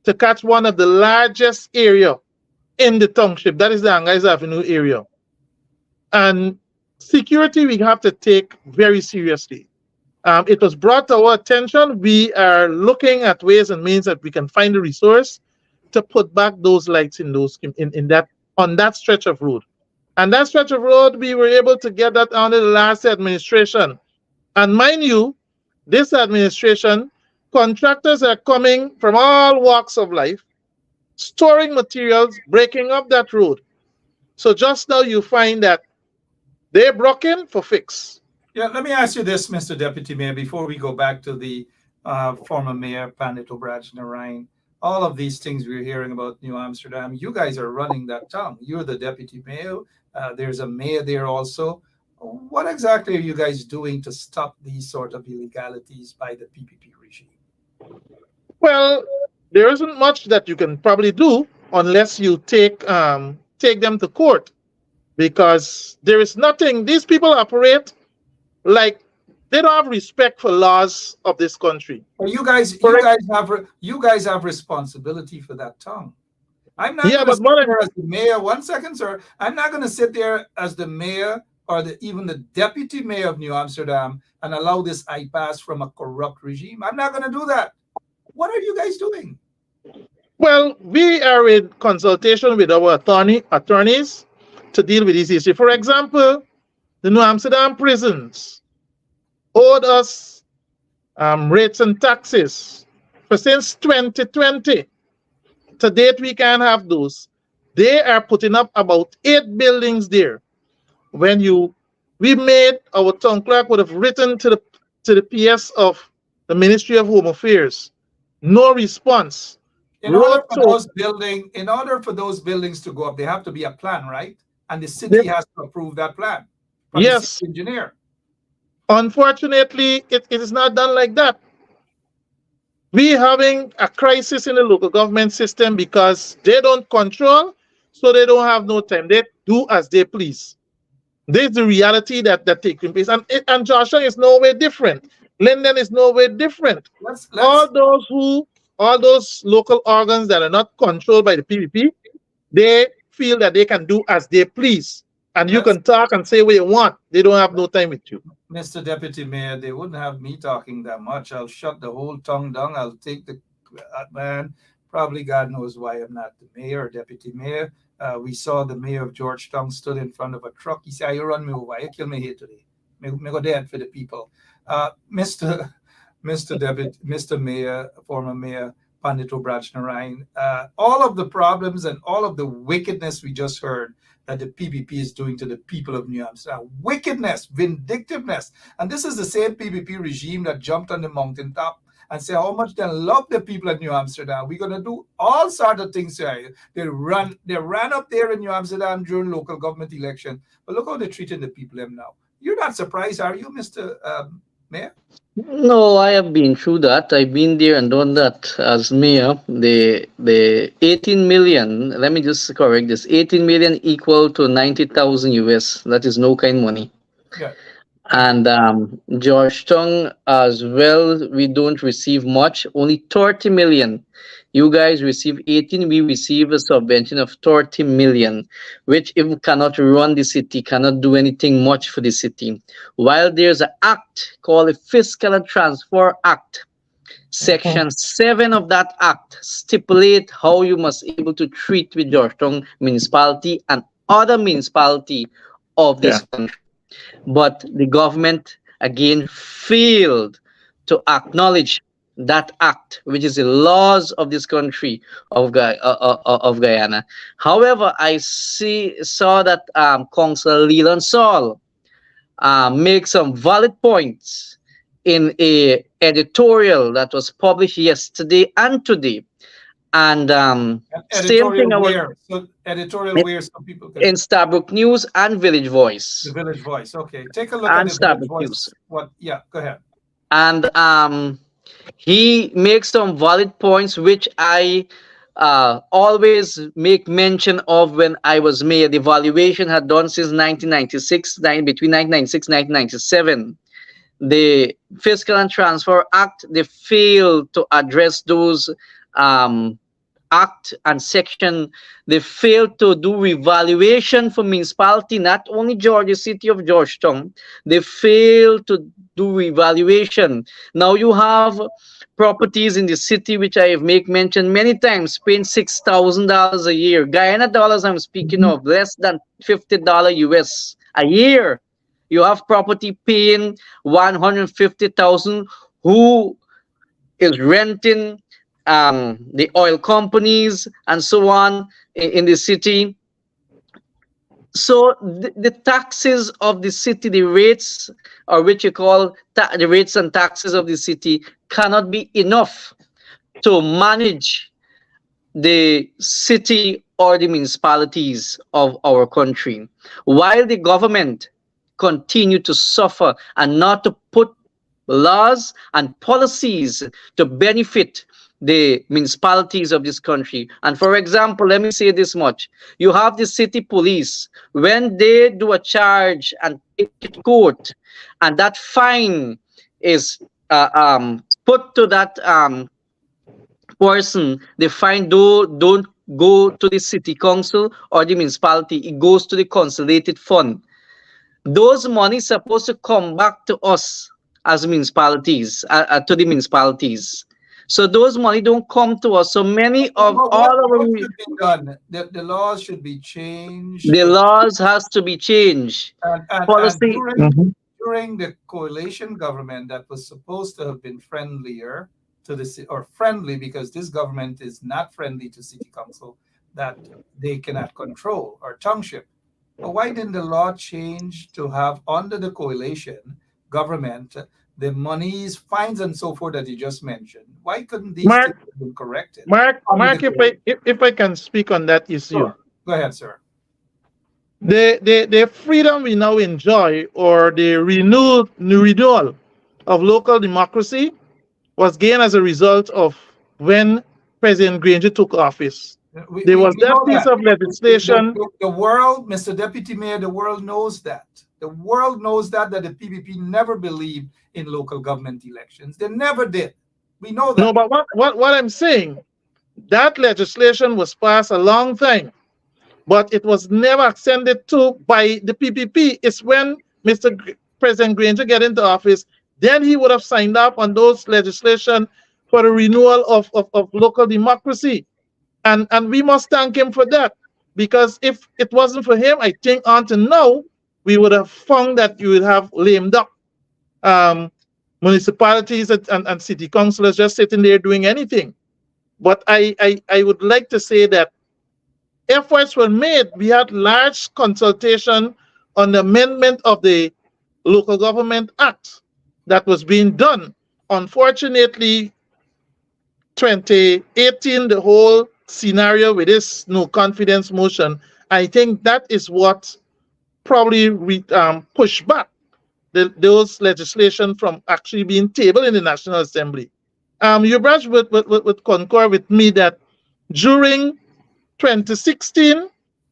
to catch one of the largest area in the township. That is the Angais Avenue area. And security we have to take very seriously. It was brought to our attention. We are looking at ways and means that we can find a resource to put back those lights in those on that stretch of road. And that stretch of road, we were able to get that under the last administration. And mind you, this administration, contractors are coming from all walks of life, storing materials, breaking up that road. So just now you find that they're broken for fix. Yeah, let me ask you this, Mr. Deputy Mayor, before we go back to the former Mayor Pandit Obrajnarain. All of these things we're hearing about New Amsterdam, you guys are running that town. You're the Deputy Mayor. There's a mayor there also. What exactly are you guys doing to stop these sort of illegalities by the PPP regime? Well, there isn't much that you can probably do unless you take them to court, because there is nothing. These people operate like they don't have respect for laws of this country. Well, you guys have responsibility for that town. I'm not going to sit there as the mayor. 1 second, sir. I'm not going to sit there as the mayor or even the deputy mayor of New Amsterdam and allow this impasse from a corrupt regime. I'm not going to do that. What are you guys doing? Well, we are in consultation with our attorneys to deal with this issue. For example, the New Amsterdam prisons owed us rates and taxes for since 2020. To date, we can't have those. They are putting up about 8 buildings there. We made, our town clerk would have written to the PS of the Ministry of Home Affairs. No response. In order for those buildings to go up, there have to be a plan, right? And the city has to approve that plan. Yes. The engineer. Unfortunately, it is not done like that. We're having a crisis in the local government system because they don't control, so they don't have no time. They do as they please. This is the reality that taking place. And Georgetown is no way different. Linden is no way different. All those local organs that are not controlled by the PPP, they feel that they can do as they please. And you can talk and say what you want. They don't have no time with you. Mr. Deputy Mayor, they wouldn't have me talking that much. I'll shut the whole tongue down. I'll take the man. Probably God knows why I'm not the mayor or deputy mayor. We saw the mayor of Georgetown stood in front of a truck. He said, "You run me over. You kill me here today. Me go dead for the people." Mr. Mayor, former Mayor Pandit Obrajnarain, all of the problems and all of the wickedness we just heard that the PPP is doing to the people of New Amsterdam. Wickedness, vindictiveness. And this is the same PPP regime that jumped on the mountaintop and said how much they love the people of New Amsterdam. We're going to do all sorts of things here. They ran up there in New Amsterdam during local government election. But look how they're treating the people them now. You're not surprised, are you, Mr. Mayor? No, I have been through that. I've been there and done that as mayor. The 18 million, let me just correct this, 18 million equal to 90,000 US. That is no kind money. Yeah. And Georgetown as well, we don't receive much, only 30 million. You guys receive 18, we receive a subvention of 30 million, which if we cannot run the city, cannot do anything much for the city. While there's an act called the Fiscal and Transfer Act, Section 7 of that act stipulate how you must be able to treat with Georgetown municipality and other municipality of this country. But the government, again, failed to acknowledge that act, which is the laws of this country of Guyana. However, I saw that Councillor Leland Saul make some valid points in a editorial that was published yesterday and today. And same thing editorial where so people can in Starbrook News and Village Voice. The Village Voice. Okay, take a look And at the Village Starbrook Voice. News. What? Yeah, go ahead. And he makes some valid points which I always make mention of when I was mayor. The evaluation had done since 1996, between 1996 and 1997. The Fiscal and Transfer Act, they failed to address those act and section. They failed to do evaluation for municipality, not only Georgia City of Georgetown. They failed to do evaluation. Now you have properties in the city, which I have make mention many times, paying $6,000 a year. Guyana dollars I'm speaking of, less than $50 US a year. You have property paying $150,000 who is renting the oil companies and so on in the city. So the taxes of the city, the rates, or which you call the rates and taxes of the city, cannot be enough to manage the city or the municipalities of our country, while the government continue to suffer and not to put laws and policies to benefit the municipalities of this country. And for example, let me say this much. You have the city police. When they do a charge and take it to court, and that fine is put to that person, the fine don't go to the city council or the municipality. It goes to the consolidated fund. Those monies supposed to come back to us as municipalities, to the municipalities. So those money don't come to us. So many of what should be done? The laws should be changed. The laws has to be changed. And during the coalition government that was supposed to have been friendlier to the city, or friendly because this government is not friendly to city council that they cannot control, or township. But why didn't the law change to have under the coalition government the monies, fines, and so forth that you just mentioned? Why couldn't these things have been corrected? Mark, if I can speak on that issue. Sure. Go ahead, sir. The freedom we now enjoy, or the renewal of local democracy, was gained as a result of when President Granger took office. There was that piece of legislation. The world, Mr. Deputy Mayor, the world knows that. The world knows that the PPP never believed in local government elections. They never did. We know that. No, but what I'm saying, that legislation was passed a long time, but it was never extended to by the PPP. It's when President Granger get into office, then he would have signed up on those legislation for the renewal of local democracy. And we must thank him for that, because if it wasn't for him, I think until now, we would have found that you would have lamed up municipalities and city councilors just sitting there doing anything. But I would like to say that efforts were made. We had large consultation on the amendment of the Local Government Act that was being done. Unfortunately, 2018, the whole scenario with this no confidence motion, I think that is what probably pushed back those legislation from actually being tabled in the National Assembly. You would concur with me that during 2016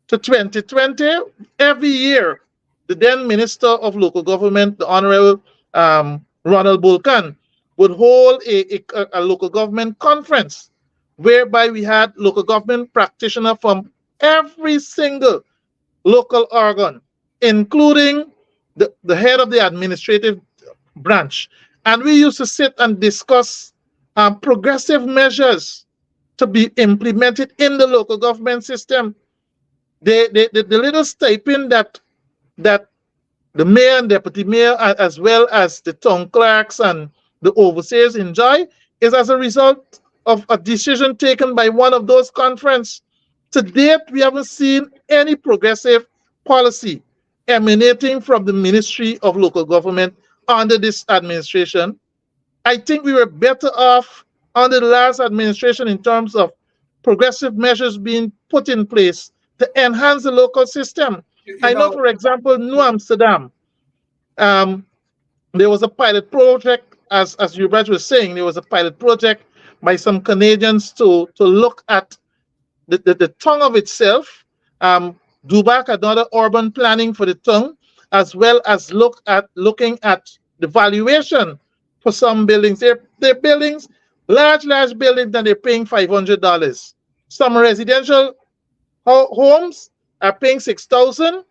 to 2020, every year, the then Minister of Local Government, the Honorable Ronald Bulkan, would hold a local government conference whereby we had local government practitioners from every single local organ, including the head of the administrative branch. And we used to sit and discuss progressive measures to be implemented in the local government system. The little stipend that the mayor and deputy mayor, as well as the town clerks and the overseers enjoy, is as a result of a decision taken by one of those conferences. To date, we haven't seen any progressive policy emanating from the Ministry of Local Government under this administration. I think we were better off under the last administration in terms of progressive measures being put in place to enhance the local system. I know, for example, New Amsterdam, there was a pilot project, as Hubert was saying, there was a pilot project by some Canadians to look at the tongue of itself, do back another urban planning for the tongue, as well as looking at the valuation for some buildings. They're buildings, large buildings, that they're paying $500. Some residential homes are paying $6,000,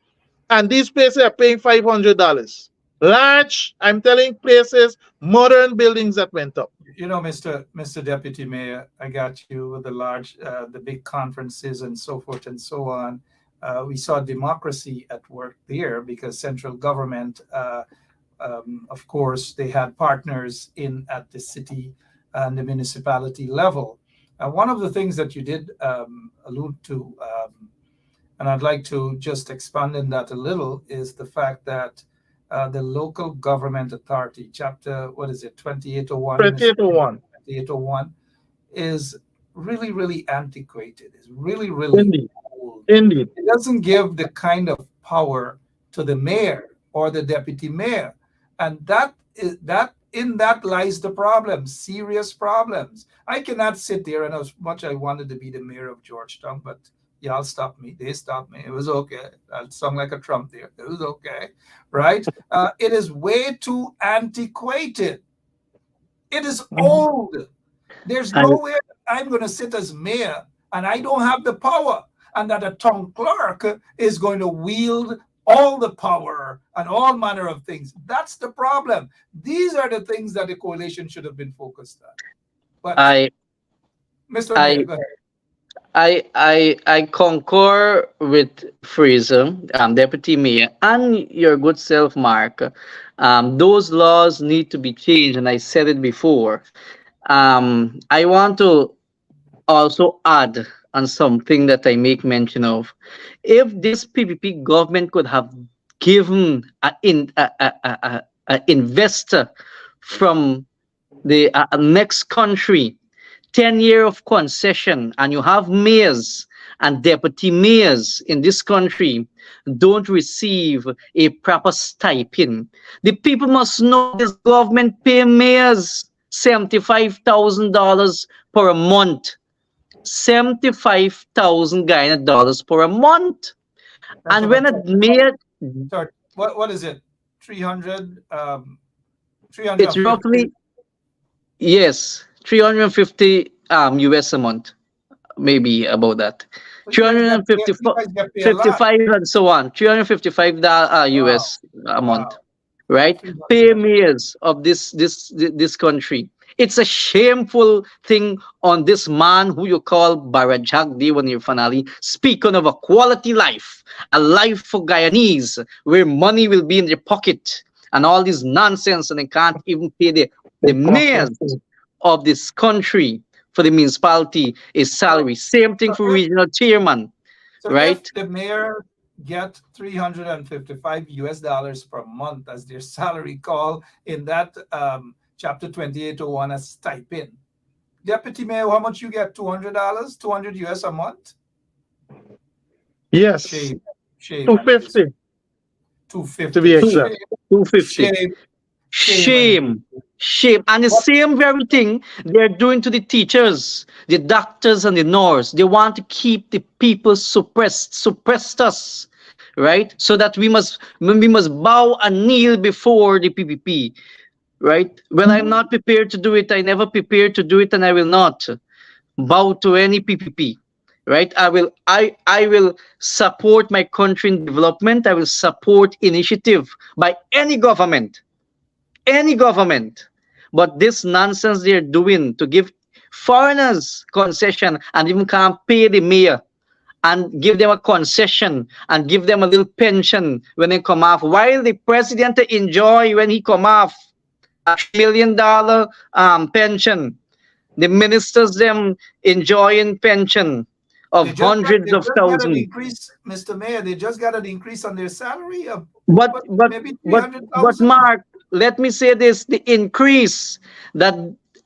and these places are paying $500. Large, I'm telling places, modern buildings that went up. You know, Mr. Deputy Mayor, I got you with the big conferences and so forth and so on. We saw democracy at work there because central government, of course, they had partners at the city and the municipality level. One of the things that you did allude to, and I'd like to just expand on that a little, is the fact that the local government authority, chapter, 2801? 2801. 2801 is really, really antiquated. It's really, really old. Indeed. It doesn't give the kind of power to the mayor or the deputy mayor. And in that lies the problem, serious problems. I cannot sit there, and as much I wanted to be the mayor of Georgetown, but y'all stopped me. They stopped me. It was okay. I sound like a Trump there. It was okay, right? It is way too antiquated. It is old. There's no way I'm going to sit as mayor and I don't have the power, and that a town clerk is going to wield all the power and all manner of things. That's the problem. These are the things that the coalition should have been focused on. But Mr. Mayor, go ahead. I concur with Fraser, Deputy Mayor, and your good self, Mark. Those laws need to be changed, and I said it before. I want to also add on something that I make mention of. If this PPP government could have given an investor from the next country 10 years of concession, and you have mayors and deputy mayors in this country don't receive a proper stipend. The people must know this government pay mayors $75,000 per month. $75,000 Guyana dollars per a month. And when a mayor... Sorry, what is it? 300? It's roughly, yes, 350 US a month, maybe about that. 355 and so on. $355 US a month, right? Pay mayors of this country. It's a shameful thing on this man who you call Barajak Dewanir Fanali, speaking of a quality life, a life for Guyanese, where money will be in their pocket, and all this nonsense, and they can't even pay the mayors of this country for the municipality is salary. Same thing for regional chairman, so right? If the mayor get $355 US per month as their salary call in that Chapter 2801 as stipend. Deputy Mayor, how much you get? $200? 200 US a month? Yes. Shame. 250. 250. To be exact. 250. Shame. And the same very thing they're doing to the teachers, the doctors, and the nurses. They want to keep the people suppressed us, right? So that we must bow and kneel before the PPP. Right? When I'm not prepared to do it, I never prepared to do it, and I will not bow to any PPP. Right? I will support my country in development. I will support initiative by any government. But this nonsense they're doing to give foreigners concession and even can't pay the mayor and give them a concession and give them a little pension when they come off, while the president enjoy when he come off $1 million pension. The ministers them enjoying pension of hundreds of thousands. Mr. Mayor, they just got an increase on their salary of but Mark, let me say this: the increase that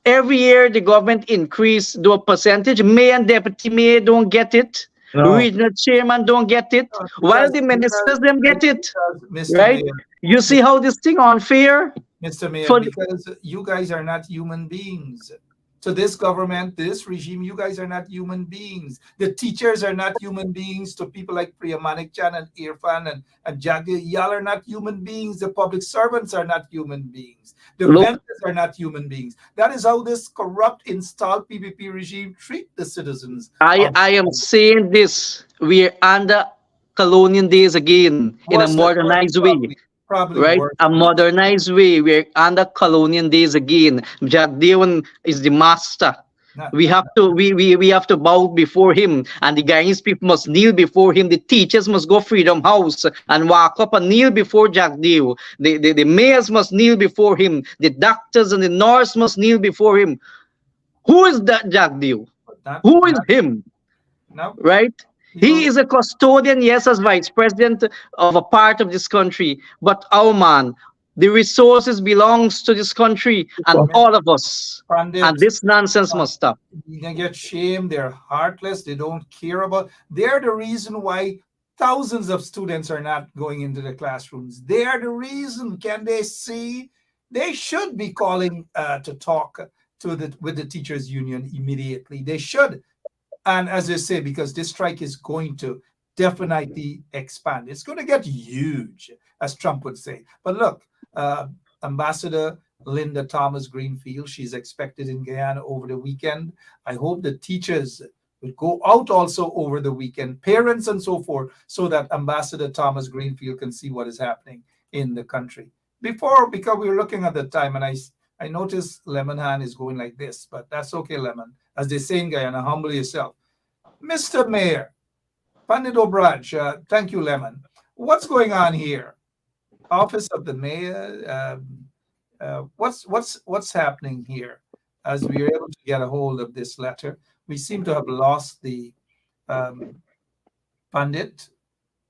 every year the government increase the percentage. Mayor and deputy mayor don't get it. No. Regional chairman don't get it. While the ministers them get it. Mr. Right? Mayor, You see how this thing unfair? Mr. Mayor, For- because you guys are not human beings. To this government, this regime, you guys are not human beings. The teachers are not human beings. To people like Priyamanik Chan and Irfan and Jaggi, y'all are not human beings. The public servants are not human beings. The Look- vendors are not human beings. That is how this corrupt, installed PPP regime treat the citizens. I am saying this. We're under colonial days again in a Worse than- modernized way. Probably Right? worse. A modernized way. We're under colonial days again. Jack Dewan is the master. Not- We have to bow before him, and the Guyanese people must kneel before him. The teachers must go Freedom House and walk up and kneel before Jack Dew. The mayors must kneel before him. The doctors and the nurse must kneel before him. Who is that Jack Dew? not- Who is not- him? no. Right? He is a custodian, yes, as vice president of a part of this country. But our man, the resources belongs to this country and all of us. Pandits. And this nonsense must stop. They get shamed, they're heartless, they don't care about. They're the reason why thousands of students are not going into the classrooms. They are the reason. Can they see? They should be calling to talk with the teachers union immediately. They should. And as I say, because this strike is going to definitely expand. It's going to get huge, as Trump would say. But look, Ambassador Linda Thomas Greenfield, she's expected in Guyana over the weekend. I hope the teachers will go out also over the weekend, parents and so forth, so that Ambassador Thomas Greenfield can see what is happening in the country. Because we were looking at the time, and I noticed Lemon Hand is going like this, but that's okay, Lemon. As they say in Guyana, humble yourself. Mr. Mayor, Pandit Obraj, thank you, Lemon. What's going on here? Office of the Mayor, what's happening here? As we are able to get a hold of this letter, we seem to have lost the Pandit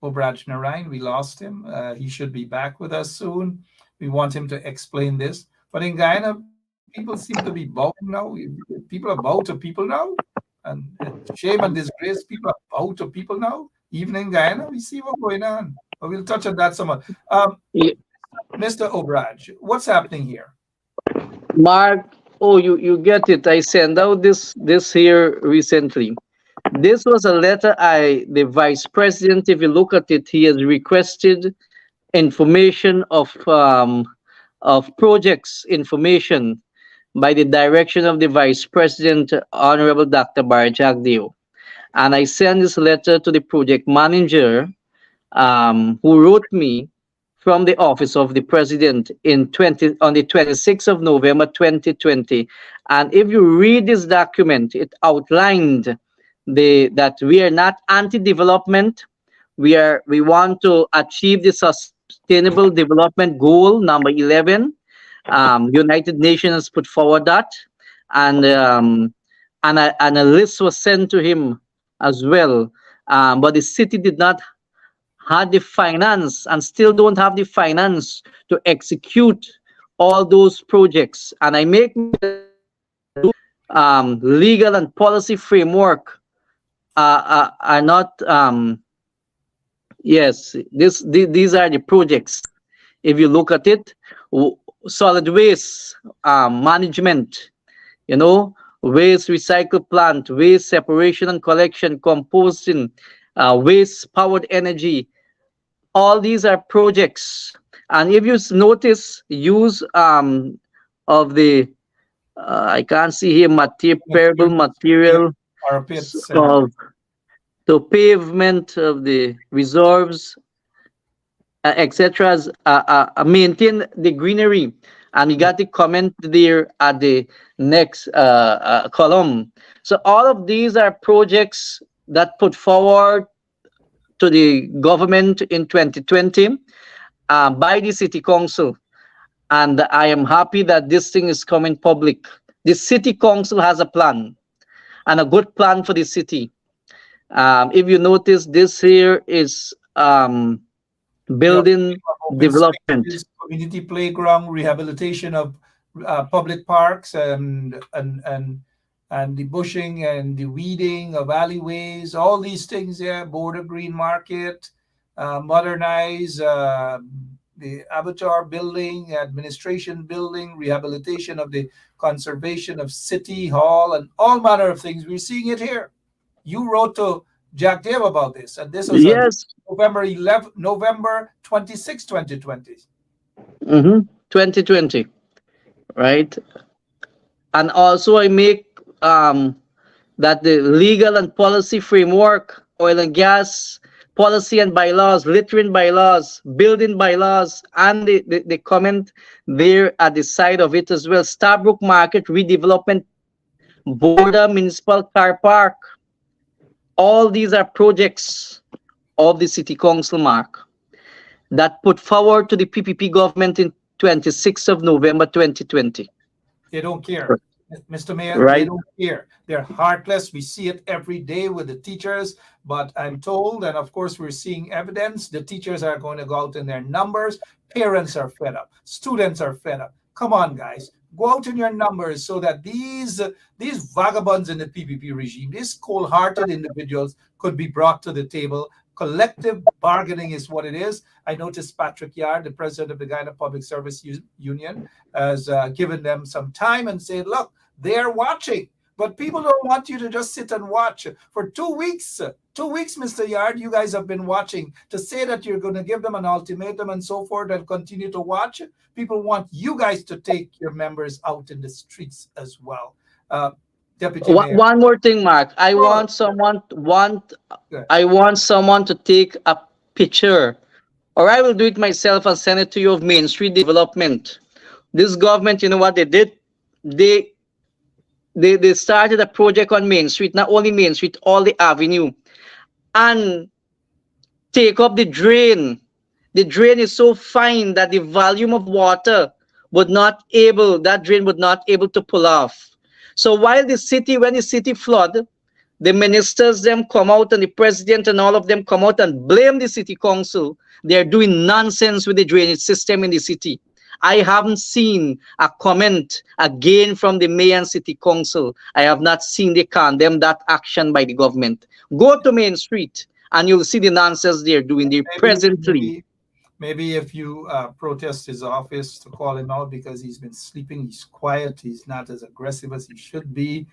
Obraj Narayan. We lost him. He should be back with us soon. We want him to explain this. But in Guyana, people seem to be bowing now. People are bowed to people now. And shame and disgrace, people are bowed to people now. Even in Guyana, we see what's going on. But we'll touch on that some more. Yeah. Mr. Obraj, what's happening here? Mark, oh, you get it. I sent out this here recently. This was a letter the vice president, if you look at it, he has requested information of projects information by the direction of the vice president, Honorable Dr. Barry Jagdeo. And I sent this letter to the project manager, who wrote me from the office of the president on the 26th of November 2020. And if you read this document, it outlined that we are not anti-development. We want to achieve the Sustainable Development Goal number 11. United Nations put forward that, and a list was sent to him as well. But the city did not have the finance and still don't have the finance to execute all those projects. And I make legal and policy framework are not. Yes, these are the projects. If you look at it, solid waste management, waste recycle plant, waste separation and collection, composting, waste powered energy. All these are projects. And if you notice use of the I can't see here permeable material of the pavement of the reserves, etc. Maintain the greenery. And you got the comment there at the next column. So all of these are projects that put forward to the government in 2020 by the city council. And I am happy that this thing is coming public. The city council has a plan, and a good plan for the city. If you notice, this here is building development. Community playground, rehabilitation of public parks and the bushing and the weeding of alleyways, all these things. Yeah, Border Green Market, modernize the Avatar building, administration building, rehabilitation of the conservation of City Hall, and all manner of things. We're seeing it here. You wrote to Jack Dave about this, and this was Yes. November 26, 2020. 2020, right? And also I make that the legal and policy framework, oil and gas policy and bylaws, littering bylaws, building bylaws, and the comment there at the side of it as well. Starbrook Market redevelopment, Border Municipal Car Park. All these are projects of the City Council, Mark, that put forward to the PPP government in 26th of November 2020. They don't care. Mr. Mayor, Right. They don't care. They're heartless. We see it every day with the teachers, but I'm told, and of course we're seeing evidence, the teachers are going to go out in their numbers. Parents are fed up. Students are fed up. Come on, guys. Go out in your numbers so that these vagabonds in the PPP regime, these cold-hearted individuals could be brought to the table. Collective bargaining is what it is. I noticed Patrick Yard, the president of the Guyana Public Service Union, has given them some time and said, look, they're watching. But people don't want you to just sit and watch. For 2 weeks, Mr. Yard, you guys have been watching. To say that you're going to give them an ultimatum and so forth and continue to watch, people want you guys to take your members out in the streets as well. Deputy Mayor. One more thing, Mark. I want someone to take a picture, or I will do it myself and send it to you, of Main Street development. This government, you know what they did? They started a project on Main Street, not only Main Street, all the avenue, and take up the drain. The drain is so fine that the volume of water that drain would not able to pull off. So while when the city flood, the ministers them come out and the president and all of them come out and blame the city council. They're doing nonsense with the drainage system in the city. I haven't seen a comment again from the mayor and city council. I have not seen they condemn that action by the government. Go to Main Street and you'll see the nonsense they're doing there presently. Maybe if you protest his office to call him out because he's been sleeping, he's quiet, he's not as aggressive as he should be.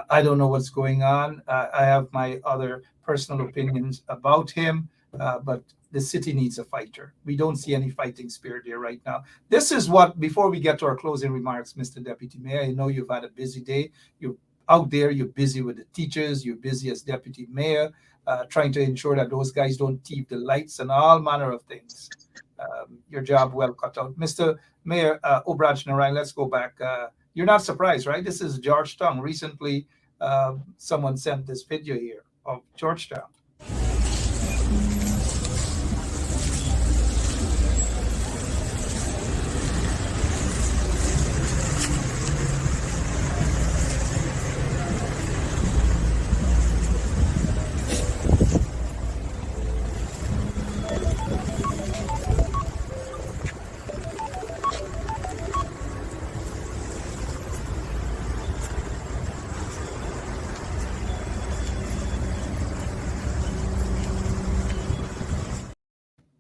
I don't know what's going on. I have my other personal opinions about him, but the city needs a fighter. We don't see any fighting spirit here right now. This is what, before we get to our closing remarks, Mr. Deputy Mayor, I know you've had a busy day. You're out there, you're busy with the teachers, you're busy as Deputy Mayor, trying to ensure that those guys don't thieve the lights and all manner of things. Your job well cut out. Mr. Mayor Obraj Narayan, let's go back. You're not surprised, right? This is Georgetown. Recently, someone sent this video here of Georgetown.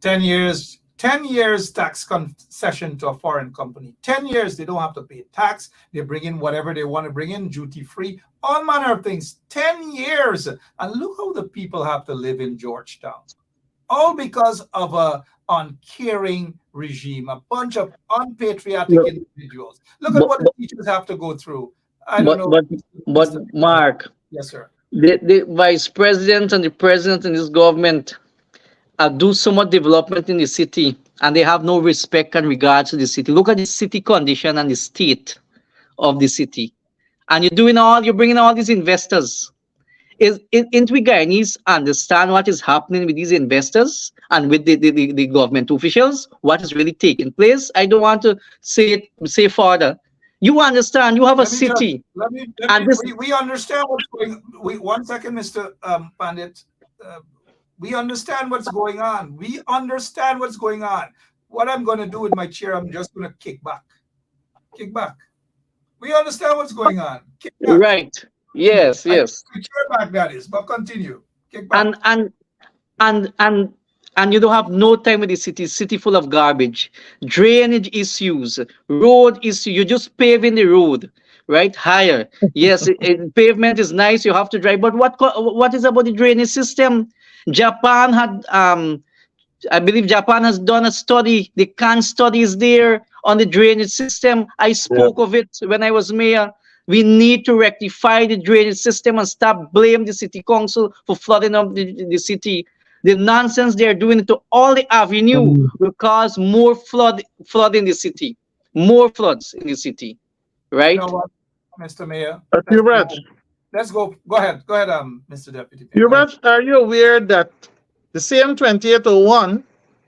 10 years tax concession to a foreign company. 10 years, they don't have to pay tax. They bring in whatever they want to bring in, duty-free, all manner of things. 10 years. And look how the people have to live in Georgetown. All because of a uncaring regime, a bunch of unpatriotic individuals. Look at what the teachers have to go through. I don't know. But Mark. Yes, sir. The vice president and the president in this government do so much development in the city, and they have no respect and regard to the city. Look at the city condition and the state of the city, and you're bringing all these investors. Ain't we Guyanese understand what is happening with these investors and with the government officials? What is really taking place? I don't want to say further. You understand? You have a city. We understand what's going. One second, Mr. Pandit. We understand what's going on. We understand what's going on. What I'm going to do with my chair, I'm just going to kick back. Kick back. We understand what's going on. Kick back. Right. Yes, yes. Switch your back, that is, but continue. Kick back. And you don't have no time with the city full of garbage, drainage issues, road issues. You're just paving the road, right? Higher. Yes, pavement is nice. You have to drive, but what is about the drainage system? Japan had, I believe Japan has done a study. The Cannes study is there on the drainage system. I spoke of it when I was mayor. We need to rectify the drainage system and stop blaming the city council for flooding up the city. The nonsense they're doing to all the avenue will cause more flood in the city, more floods in the city, right? You know what, Mr. Mayor? Let's go. Go ahead, Mr. Deputy. Yuvraj, are you aware that the same 2801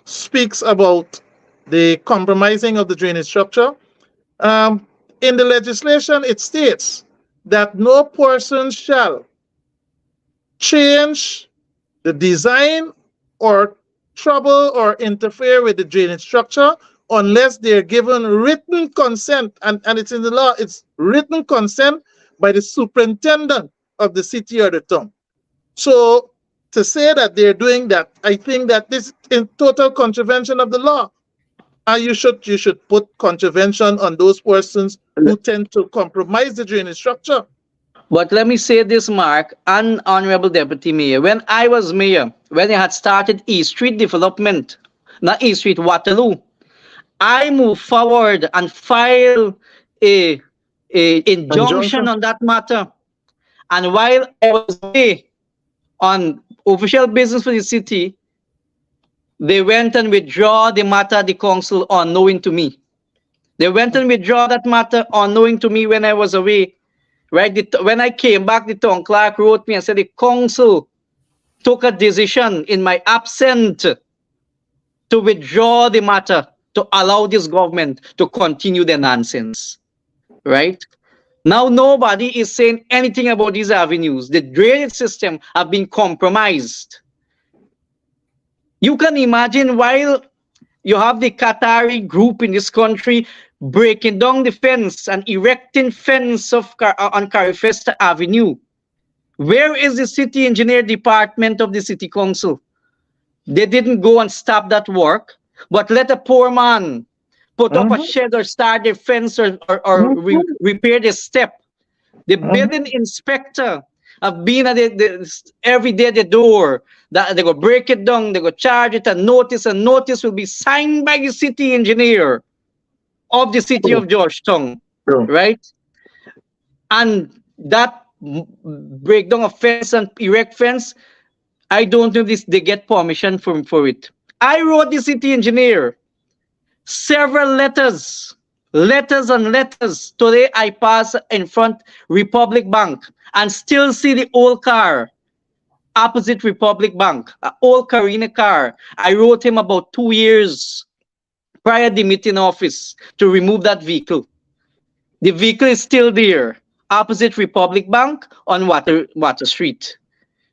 speaks about the compromising of the drainage structure? In the legislation, it states that no person shall change the design or trouble or interfere with the drainage structure unless they're given written consent, and it's in the law, it's written consent by the superintendent of the city or the town. So to say that they're doing that, I think that this is in total contravention of the law. You should put contravention on those persons who tend to compromise the drainage structure. But let me say this, Mark, and Honorable Deputy Mayor, when I was mayor, when they had started East Street development, not East Street, Waterloo, I moved forward and filed a injunction on that matter. And while I was away on official business for the city, they went and withdraw the matter at the council unknowing to me. They went and withdraw that matter unknowing to me when I was away. Right? When I came back, the town clerk wrote me and said the council took a decision in my absence to withdraw the matter to allow this government to continue the nonsense. Right? Now nobody is saying anything about these avenues. The drainage system have been compromised. You can imagine while you have the Qatari group in this country breaking down the fence and erecting fence on Carifesta Avenue. Where is the city engineer department of the city council? They didn't go and stop that work, but let a poor man put up a shed or start a fence or repair the step. The building inspector have been at every day at the door. That they go break it down, they go charge it a notice will be signed by the city engineer of the city of Georgetown, right? And that breakdown of fence and erect fence, I don't know if they get permission for it. I wrote the city engineer several letters. Today I pass in front Republic Bank and still see the old car opposite Republic Bank, an old Carina car. I wrote him about 2 years prior to the meeting office to remove that vehicle. The vehicle is still there, opposite Republic Bank on Water Street,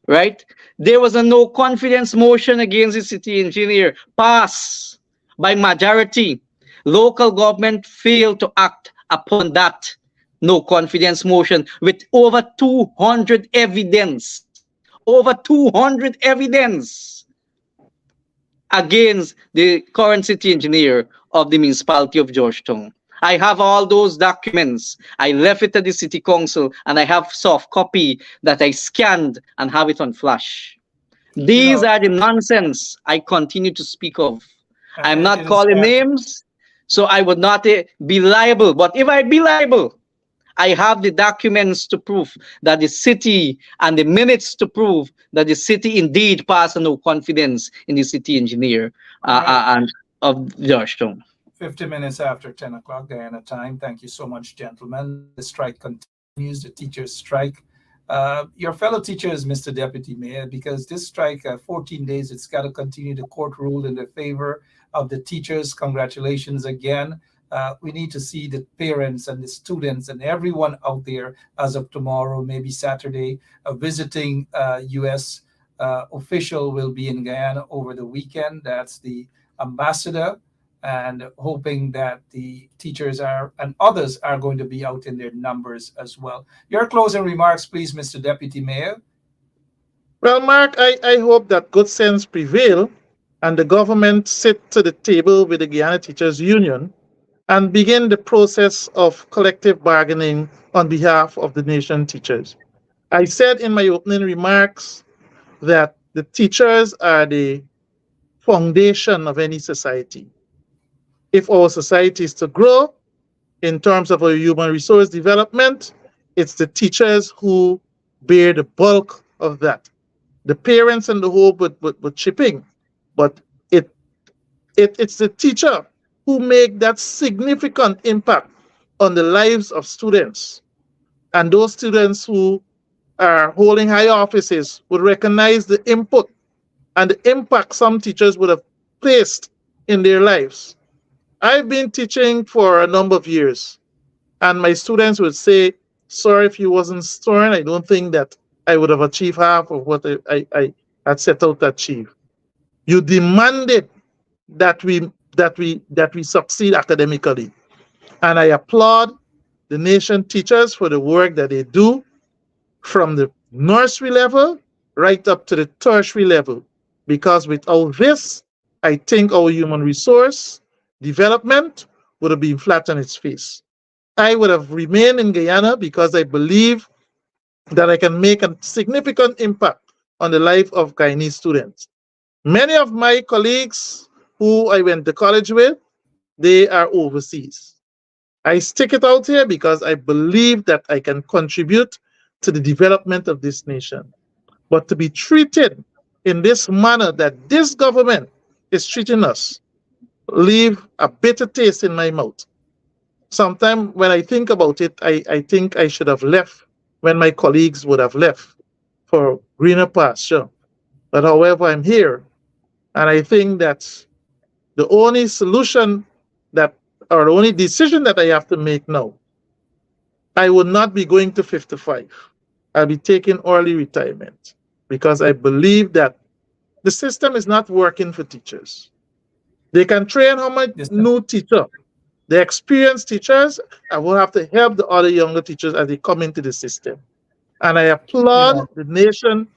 right? There was a no confidence motion against the city engineer, passed by majority. Local government failed to act upon that no confidence motion with over 200 evidence. Over 200 evidence against the current city engineer of the municipality of Georgetown. I have all those documents. I left it at the city council and I have soft copy that I scanned and have it on flash. These are the nonsense I continue to speak of. I'm not calling names, so I would not be liable. But if I be liable, I have the documents to prove that the city and the minutes to prove that the city indeed passed a no confidence in the city engineer and of Georgetown. 50 minutes after 10 o'clock Guyana time. Thank you so much, gentlemen. The strike continues, the teachers' strike. Your fellow teachers, Mr. Deputy Mayor, because this strike, 14 days, it's got to continue. The court ruled in the favor of the teachers. Congratulations again. We need to see the parents and the students and everyone out there as of tomorrow, maybe Saturday. A visiting U.S. Official will be in Guyana over the weekend. That's the ambassador and hoping that the teachers are and others are going to be out in their numbers as well. Your closing remarks, please, Mr. Deputy Mayor. Well, Mark, I hope that good sense prevail and the government sit to the table with the Guyana Teachers Union and begin the process of collective bargaining on behalf of the nation teachers. I said in my opening remarks that the teachers are the foundation of any society. If our society is to grow in terms of our human resource development, it's the teachers who bear the bulk of that. The parents and the home would chip in, but it's the teacher who make that significant impact on the lives of students. And those students who are holding high offices would recognize the input and the impact some teachers would have placed in their lives. I've been teaching for a number of years, and my students would say, "Sir, if you wasn't stern, I don't think that I would have achieved half of what I had set out to achieve." You demanded that we succeed academically, and I applaud the nation teachers for the work that they do from the nursery level right up to the tertiary level, because without this, I think our human resource development would have been flat on its face. I would have remained in Guyana because I believe that I can make a significant impact on the life of Guyanese students. Many of my colleagues who I went to college with, they are overseas. I stick it out here because I believe that I can contribute to the development of this nation. But to be treated in this manner that this government is treating us, leave a bitter taste in my mouth. Sometimes when I think about it, I think I should have left when my colleagues would have left for greener pasture. But however, I'm here, and I think that the only solution that, or the only decision that I have to make now, I would not be going to 55. I'll be taking early retirement because I believe that the system is not working for teachers. They can train how much new teacher. The experienced teachers, I will have to help the other younger teachers as they come into the system. And I applaud the nation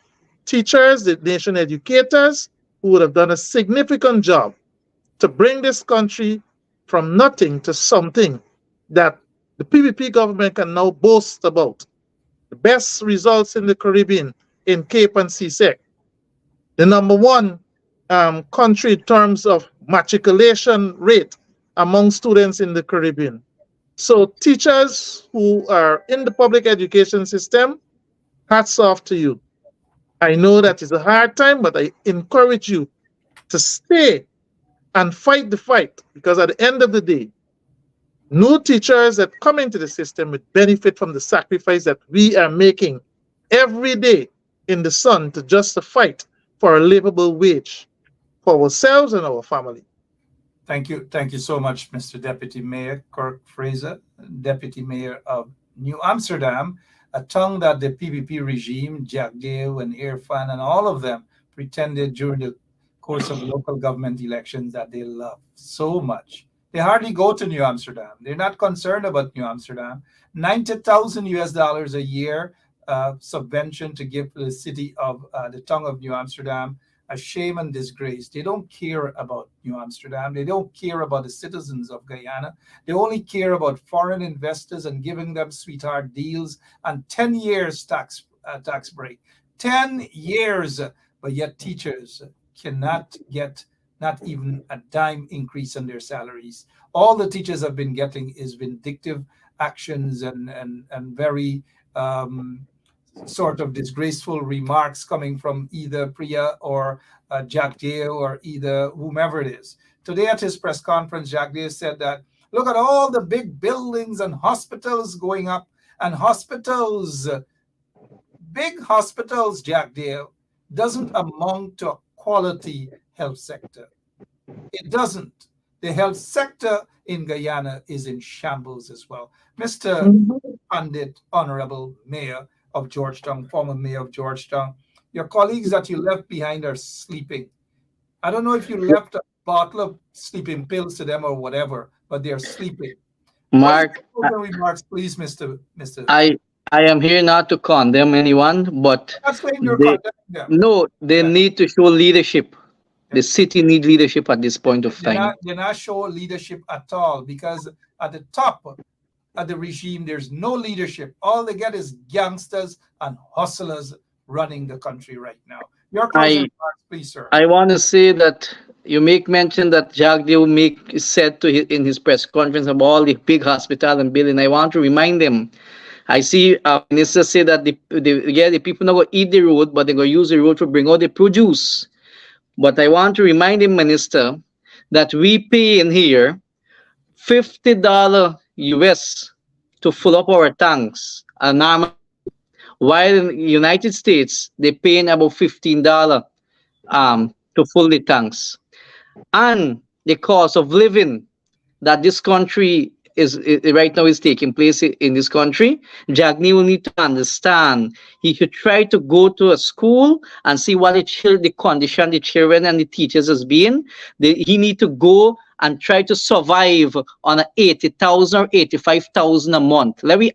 teachers, the nation educators, who would have done a significant job to bring this country from nothing to something that the PPP government can now boast about. The best results in the Caribbean in Cape and CSEC. The #1 country in terms of matriculation rate among students in the Caribbean. So teachers who are in the public education system, hats off to you. I know that it's a hard time, but I encourage you to stay and fight the fight, because at the end of the day, new teachers that come into the system would benefit from the sacrifice that we are making every day in the sun to just fight for a livable wage for ourselves and our family. Thank you. Thank you so much, Mr. Deputy Mayor Kirk Fraser, Deputy Mayor of New Amsterdam, a tongue that the PPP regime, Jack Dale and Irfan and all of them pretended during the course of local government elections that they love so much. They hardly go to New Amsterdam. They're not concerned about New Amsterdam. $90,000 a year subvention to give to the city of the tongue of New Amsterdam. A shame and disgrace. They don't care about New Amsterdam. They don't care about the citizens of Guyana. They only care about foreign investors and giving them sweetheart deals and 10 years tax break. 10 years, but yet teachers cannot get not even a dime increase on their salaries. All the teachers have been getting is vindictive actions and very sort of disgraceful remarks coming from either Priya or Jack Dale or either whomever it is. Today at his press conference, Jack Dale said that, look at all the big buildings and hospitals going up, and hospitals, big hospitals, Jack Dale, doesn't amount to a quality health sector. It doesn't. The health sector in Guyana is in shambles as well. Mr. Pandit, Honorable Mayor of Georgetown, former Mayor of Georgetown, your colleagues that you left behind are sleeping. I don't know if you left bottle of sleeping pills to them or whatever, but they're sleeping. Mark, Remarks, please, Mr. I am here not to condemn anyone, but I'm saying you're they, condemning them. no, they need to show leadership. The city need leadership at this point of time. They're not showing leadership at all, because at the top of the regime, there's no leadership. All they get is gangsters and hustlers running the country right now. Your closing remarks, please, sir. I want to say that you make mention that Jagdeo said in his press conference about all the big hospital and building. I want to remind them. I see minister say that the people not going to eat the road, but they're going to use the road to bring out the produce. But I want to remind the minister that we pay in here $50 US to fill up our tanks, while in the United States they're paying about $15 to fill the tanks. And the cost of living that this country is right now is taking place in this country, Jagdeo will need to understand. He should try to go to a school and see what the condition the children and the teachers has been. He need to go and try to survive on a $80,000 or $85,000 a month. Let me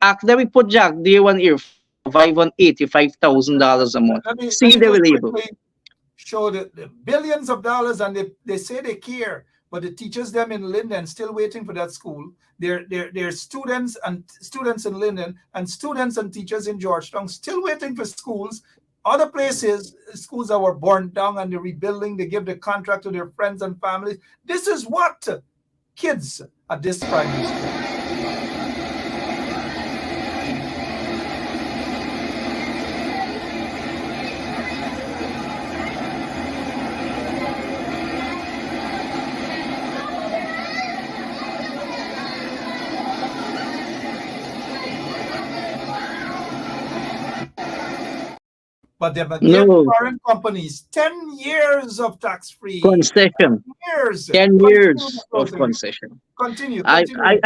put Jagdeo on here, survive on $85,000 a month. See they will able. Show the billions of dollars, and they say they care, but the teachers them in Linden still waiting for that school. They're students in Linden and students and teachers in Georgetown still waiting for schools. Other places, schools that were burned down and they're rebuilding, they give the contract to their friends and families. This is what kids at this primary school. But they've given foreign companies 10 years of tax-free concession. 10 years of concession. Continue. I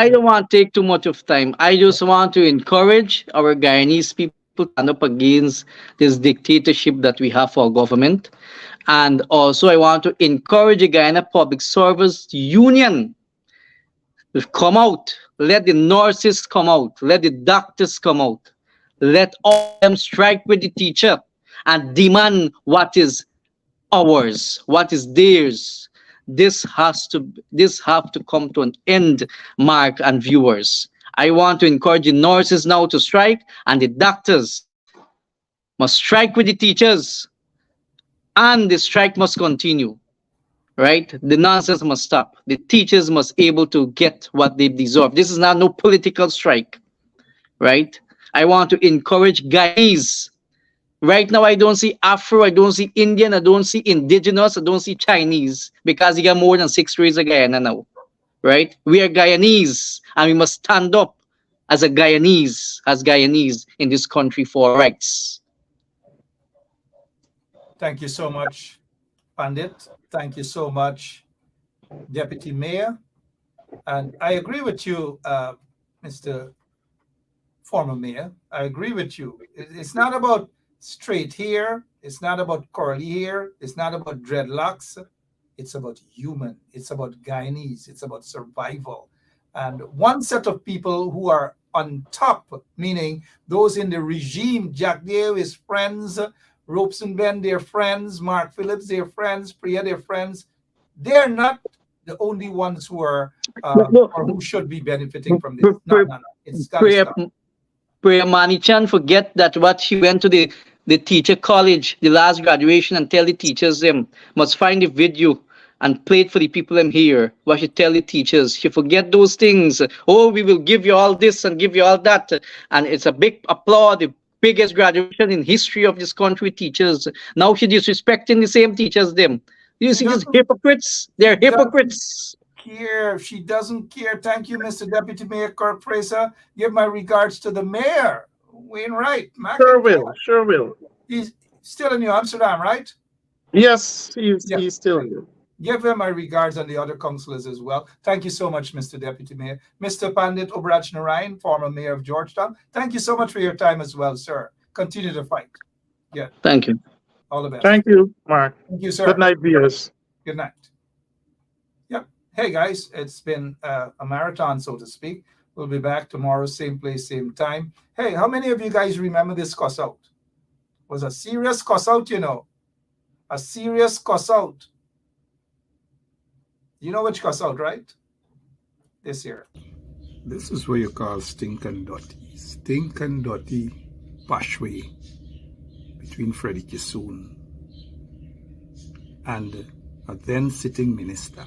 don't want to take too much of time. I just want to encourage our Guyanese people to stand up against this dictatorship that we have for our government. And also I want to encourage the Guyana Public Service Union to come out. Let the nurses come out. Let the doctors come out. Let all of them strike with the teacher and demand what is ours, what is theirs. This have to come to an end, Mark and viewers. I want to encourage the nurses now to strike, and the doctors must strike with the teachers, and the strike must continue, right? The nonsense must stop. The teachers must be able to get what they deserve. This is not no political strike, right? I want to encourage Guyanese. Right now, I don't see Afro, I don't see Indian, I don't see Indigenous, I don't see Chinese, because you got more than 6 races of Guyana now, right? We are Guyanese, and we must stand up as Guyanese in this country for our rights. Thank you so much, Pandit. Thank you so much, Deputy Mayor. And I agree with you, Mr. Former Mayor. I agree with you. It's not about straight hair, it's not about curly hair, it's not about dreadlocks, it's about human, it's about Guyanese, it's about survival. And one set of people who are on top, meaning those in the regime, Jagdeo, his friends, Robeson Ben, their friends, Mark Phillips, their friends, Priya, their friends, they're not the only ones who are or who should be benefiting from this. No. It's got to stop. Priya Manichan forget that what she went to the teacher college, the last graduation, and tell the teachers them must find the video and play it for the people them here. What she tell the teachers, she forget those things. Oh, we will give you all this and give you all that. And it's a big applaud, the biggest graduation in history of this country, teachers. Now she disrespecting the same teachers them. You see these hypocrites? They're hypocrites. She doesn't care. Thank you, Mr. Deputy Mayor Kirk Fraser. Give my regards to the mayor, Wainwright. Sure will. He's still in New Amsterdam, right? Yes, he's still here. Give him my regards and the other councillors as well. Thank you so much, Mr. Deputy Mayor. Mr. Pandit Obraj Narayan, former mayor of Georgetown. Thank you so much for your time as well, sir. Continue to fight. Yeah. Thank you. All the best. Thank you, Mark. Thank you, sir. Good night, viewers. Good night. hey guys, it's been a marathon, so to speak. We'll be back tomorrow, same place, same time. Hey, how many of you guys remember this cuss out? It was a serious cuss out, you know. A serious cuss out. You know which cuss out, right? This here. This is what you call stink and dirty. Stink and dirty pashway between Freddie Kissoon and a then sitting minister,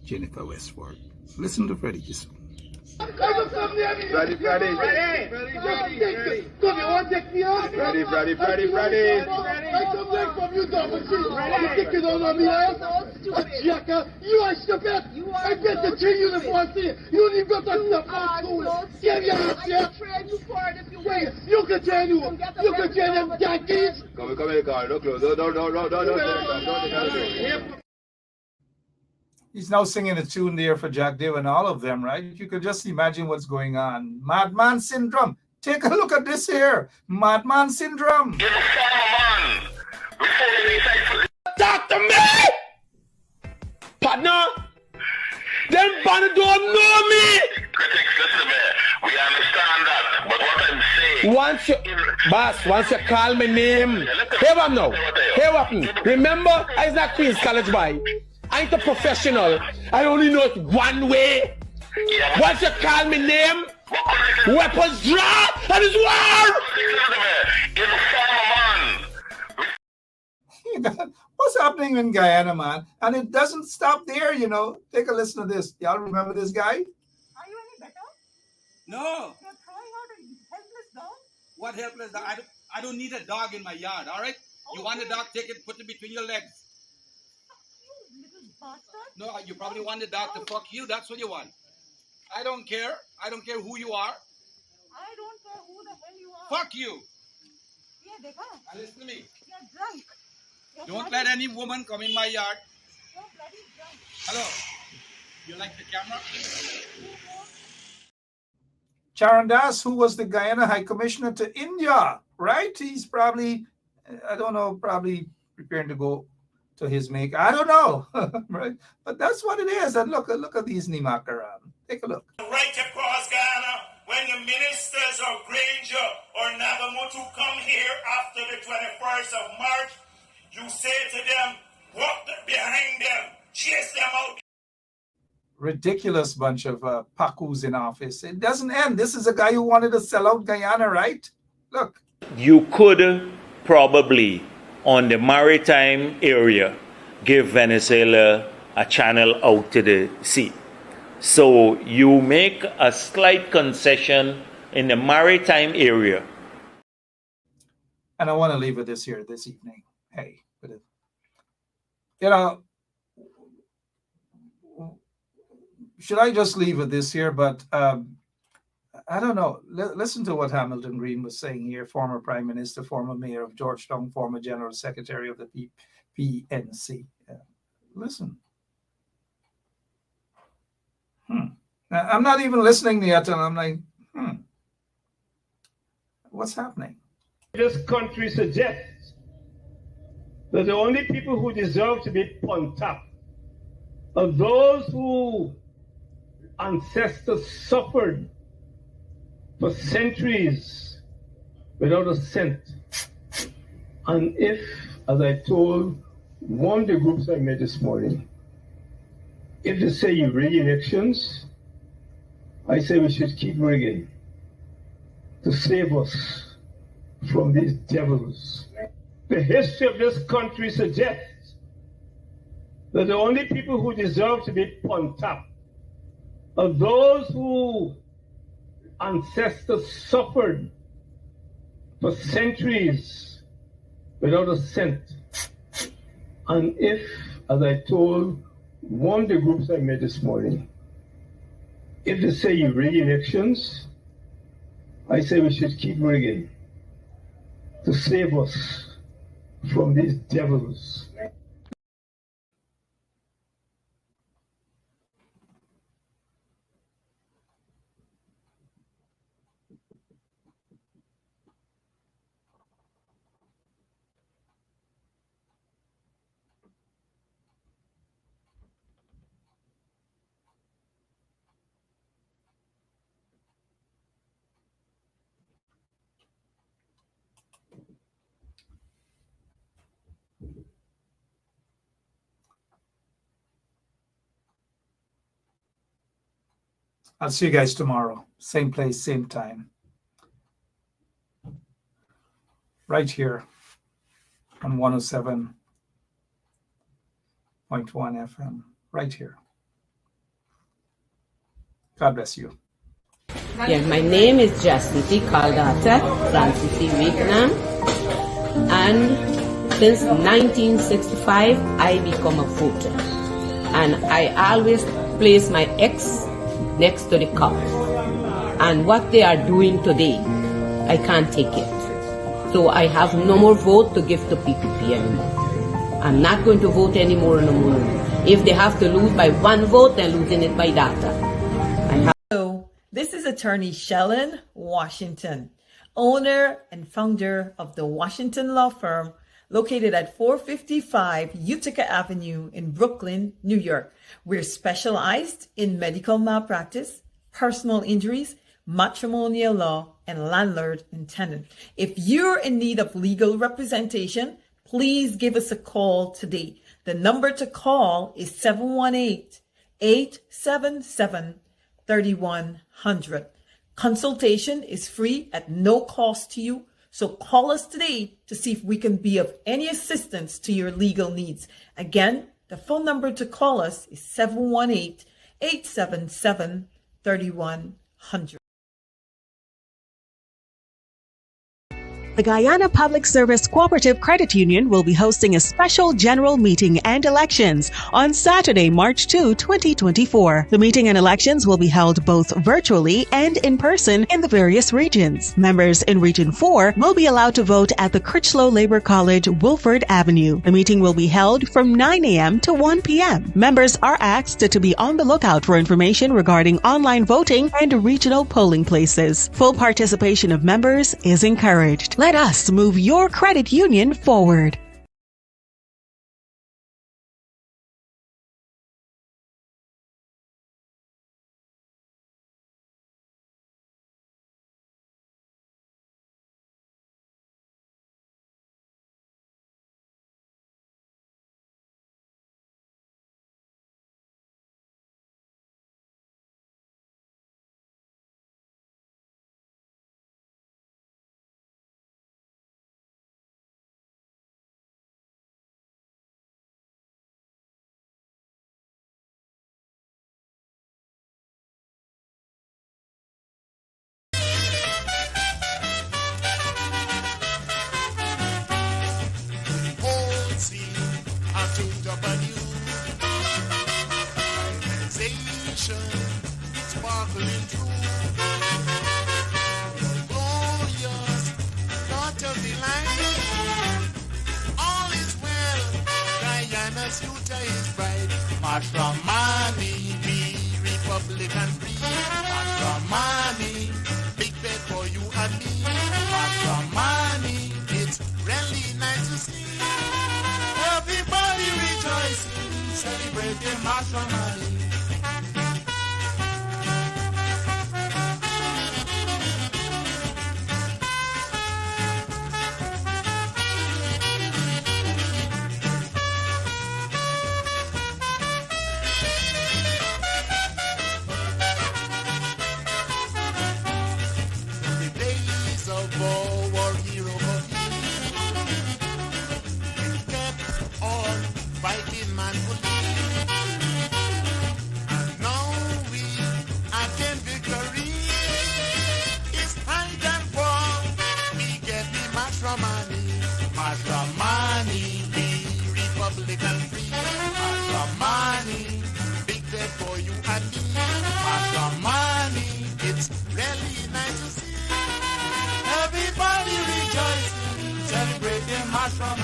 Jennifer Westward. Listen to Freddie Kissoon. Ready. Come, you want to take me out? Ready. I come back from you, double G. You think you don't know me, Jacker, you are stupid. I bet the G university. You don't even got to stop my school. Give me a shit. Wait, you can train you. You can train them Yankees. Come in, car. No close. Don't. He's now singing a tune there for Jack Dave and all of them, right? You could just imagine what's going on. Madman syndrome. Take a look at this here. Madman syndrome. Talk to me! Partner! Them partner don't know me! Critics, listen to me. We understand that. But what I'm saying... Once you call me name... Hear what now? Hear what? Remember, I was not Queen's College boy. I ain't a professional. I only know it one way. Once you call me name, weapons draw, and it's war! What's happening in Guyana, man? And it doesn't stop there, you know. Take a listen to this. Y'all remember this guy? Are you any better? No. You're throwing out a helpless dog? What helpless dog? I don't need a dog in my yard, all right? You want a dog, take it, put it between your legs. Bastard. No, you probably want the dog to fuck you. That's what you want. I don't care. I don't care who you are. I don't care who the hell you are. Fuck you. Yeah, dekha. Now listen to me. You're drunk. Don't let any woman come in my yard. You're bloody drunk. Hello. You like the camera? Charan Das, who was the Guyana High Commissioner to India, right? He's probably, I don't know, probably preparing to go to his make. I don't know, right? But that's what it is. And look at these Nimakaram. Take a look. Right across Ghana, when the ministers of Granger or Nagamutu come here after the 21st of March, you say to them, walk behind them, chase them out. Ridiculous bunch of Pakus in office. It doesn't end. This is a guy who wanted to sell out Guyana, right? Look. You could probably, on the maritime area, give Venezuela a channel out to the sea. So you make a slight concession in the maritime area. And I want to leave with this here this evening. Hey, you know, should I just leave with this here? But I don't know. Listen to what Hamilton Green was saying here, former Prime Minister, former Mayor of Georgetown, former General Secretary of the PNC. Listen. I'm not even listening yet, and I'm like, what's happening? This country suggests that the only people who deserve to be put on top are those who ancestors suffered for centuries without a cent. And if, as I told one of the groups I met this morning, if they say you rig elections, I say we should keep rigging to save us from these devils. The history of this country suggests that the only people who deserve to be put on top are those who ancestors suffered for centuries without a cent. And if, as I told one of the groups I met this morning, if they say you rig elections, I say we should keep rigging to save us from these devils. I'll see you guys tomorrow. Same place, same time. Right here on 107.1 FM. Right here. God bless you. Yeah, my name is Jasmine Caldata, Francis C. Vietnam, and since 1965, I become a voter. And I always place my X next to the cup. And what they are doing today, I can't take it. So I have no more vote to give to PPP anymore. I'm not going to vote anymore no more. If they have to lose by one vote, they're losing it by data. This is attorney Shellen Washington, owner and founder of the Washington Law Firm, located at 455 Utica Avenue in Brooklyn, New York. We're specialized in medical malpractice, personal injuries, matrimonial law, and landlord and tenant. If you're in need of legal representation, please give us a call today. The number to call is 718-877-3100. Consultation is free at no cost to you. So call us today to see if we can be of any assistance to your legal needs. Again, the phone number to call us is 718-877-3100. The Guyana Public Service Cooperative Credit Union will be hosting a special general meeting and elections on Saturday, March 2, 2024. The meeting and elections will be held both virtually and in person in the various regions. Members in Region 4 will be allowed to vote at the Critchlow Labor College, Wilford Avenue. The meeting will be held from 9 a.m. to 1 p.m. Members are asked to be on the lookout for information regarding online voting and regional polling places. Full participation of members is encouraged. Let us move your credit union forward. Sparkling through, glorious thought of the light. All is well, Guyana's future is bright. March from money, be Republican free. March from money, big bet for you and me. March from money, it's really nice to see. Everybody rejoicing, celebrating March from money. From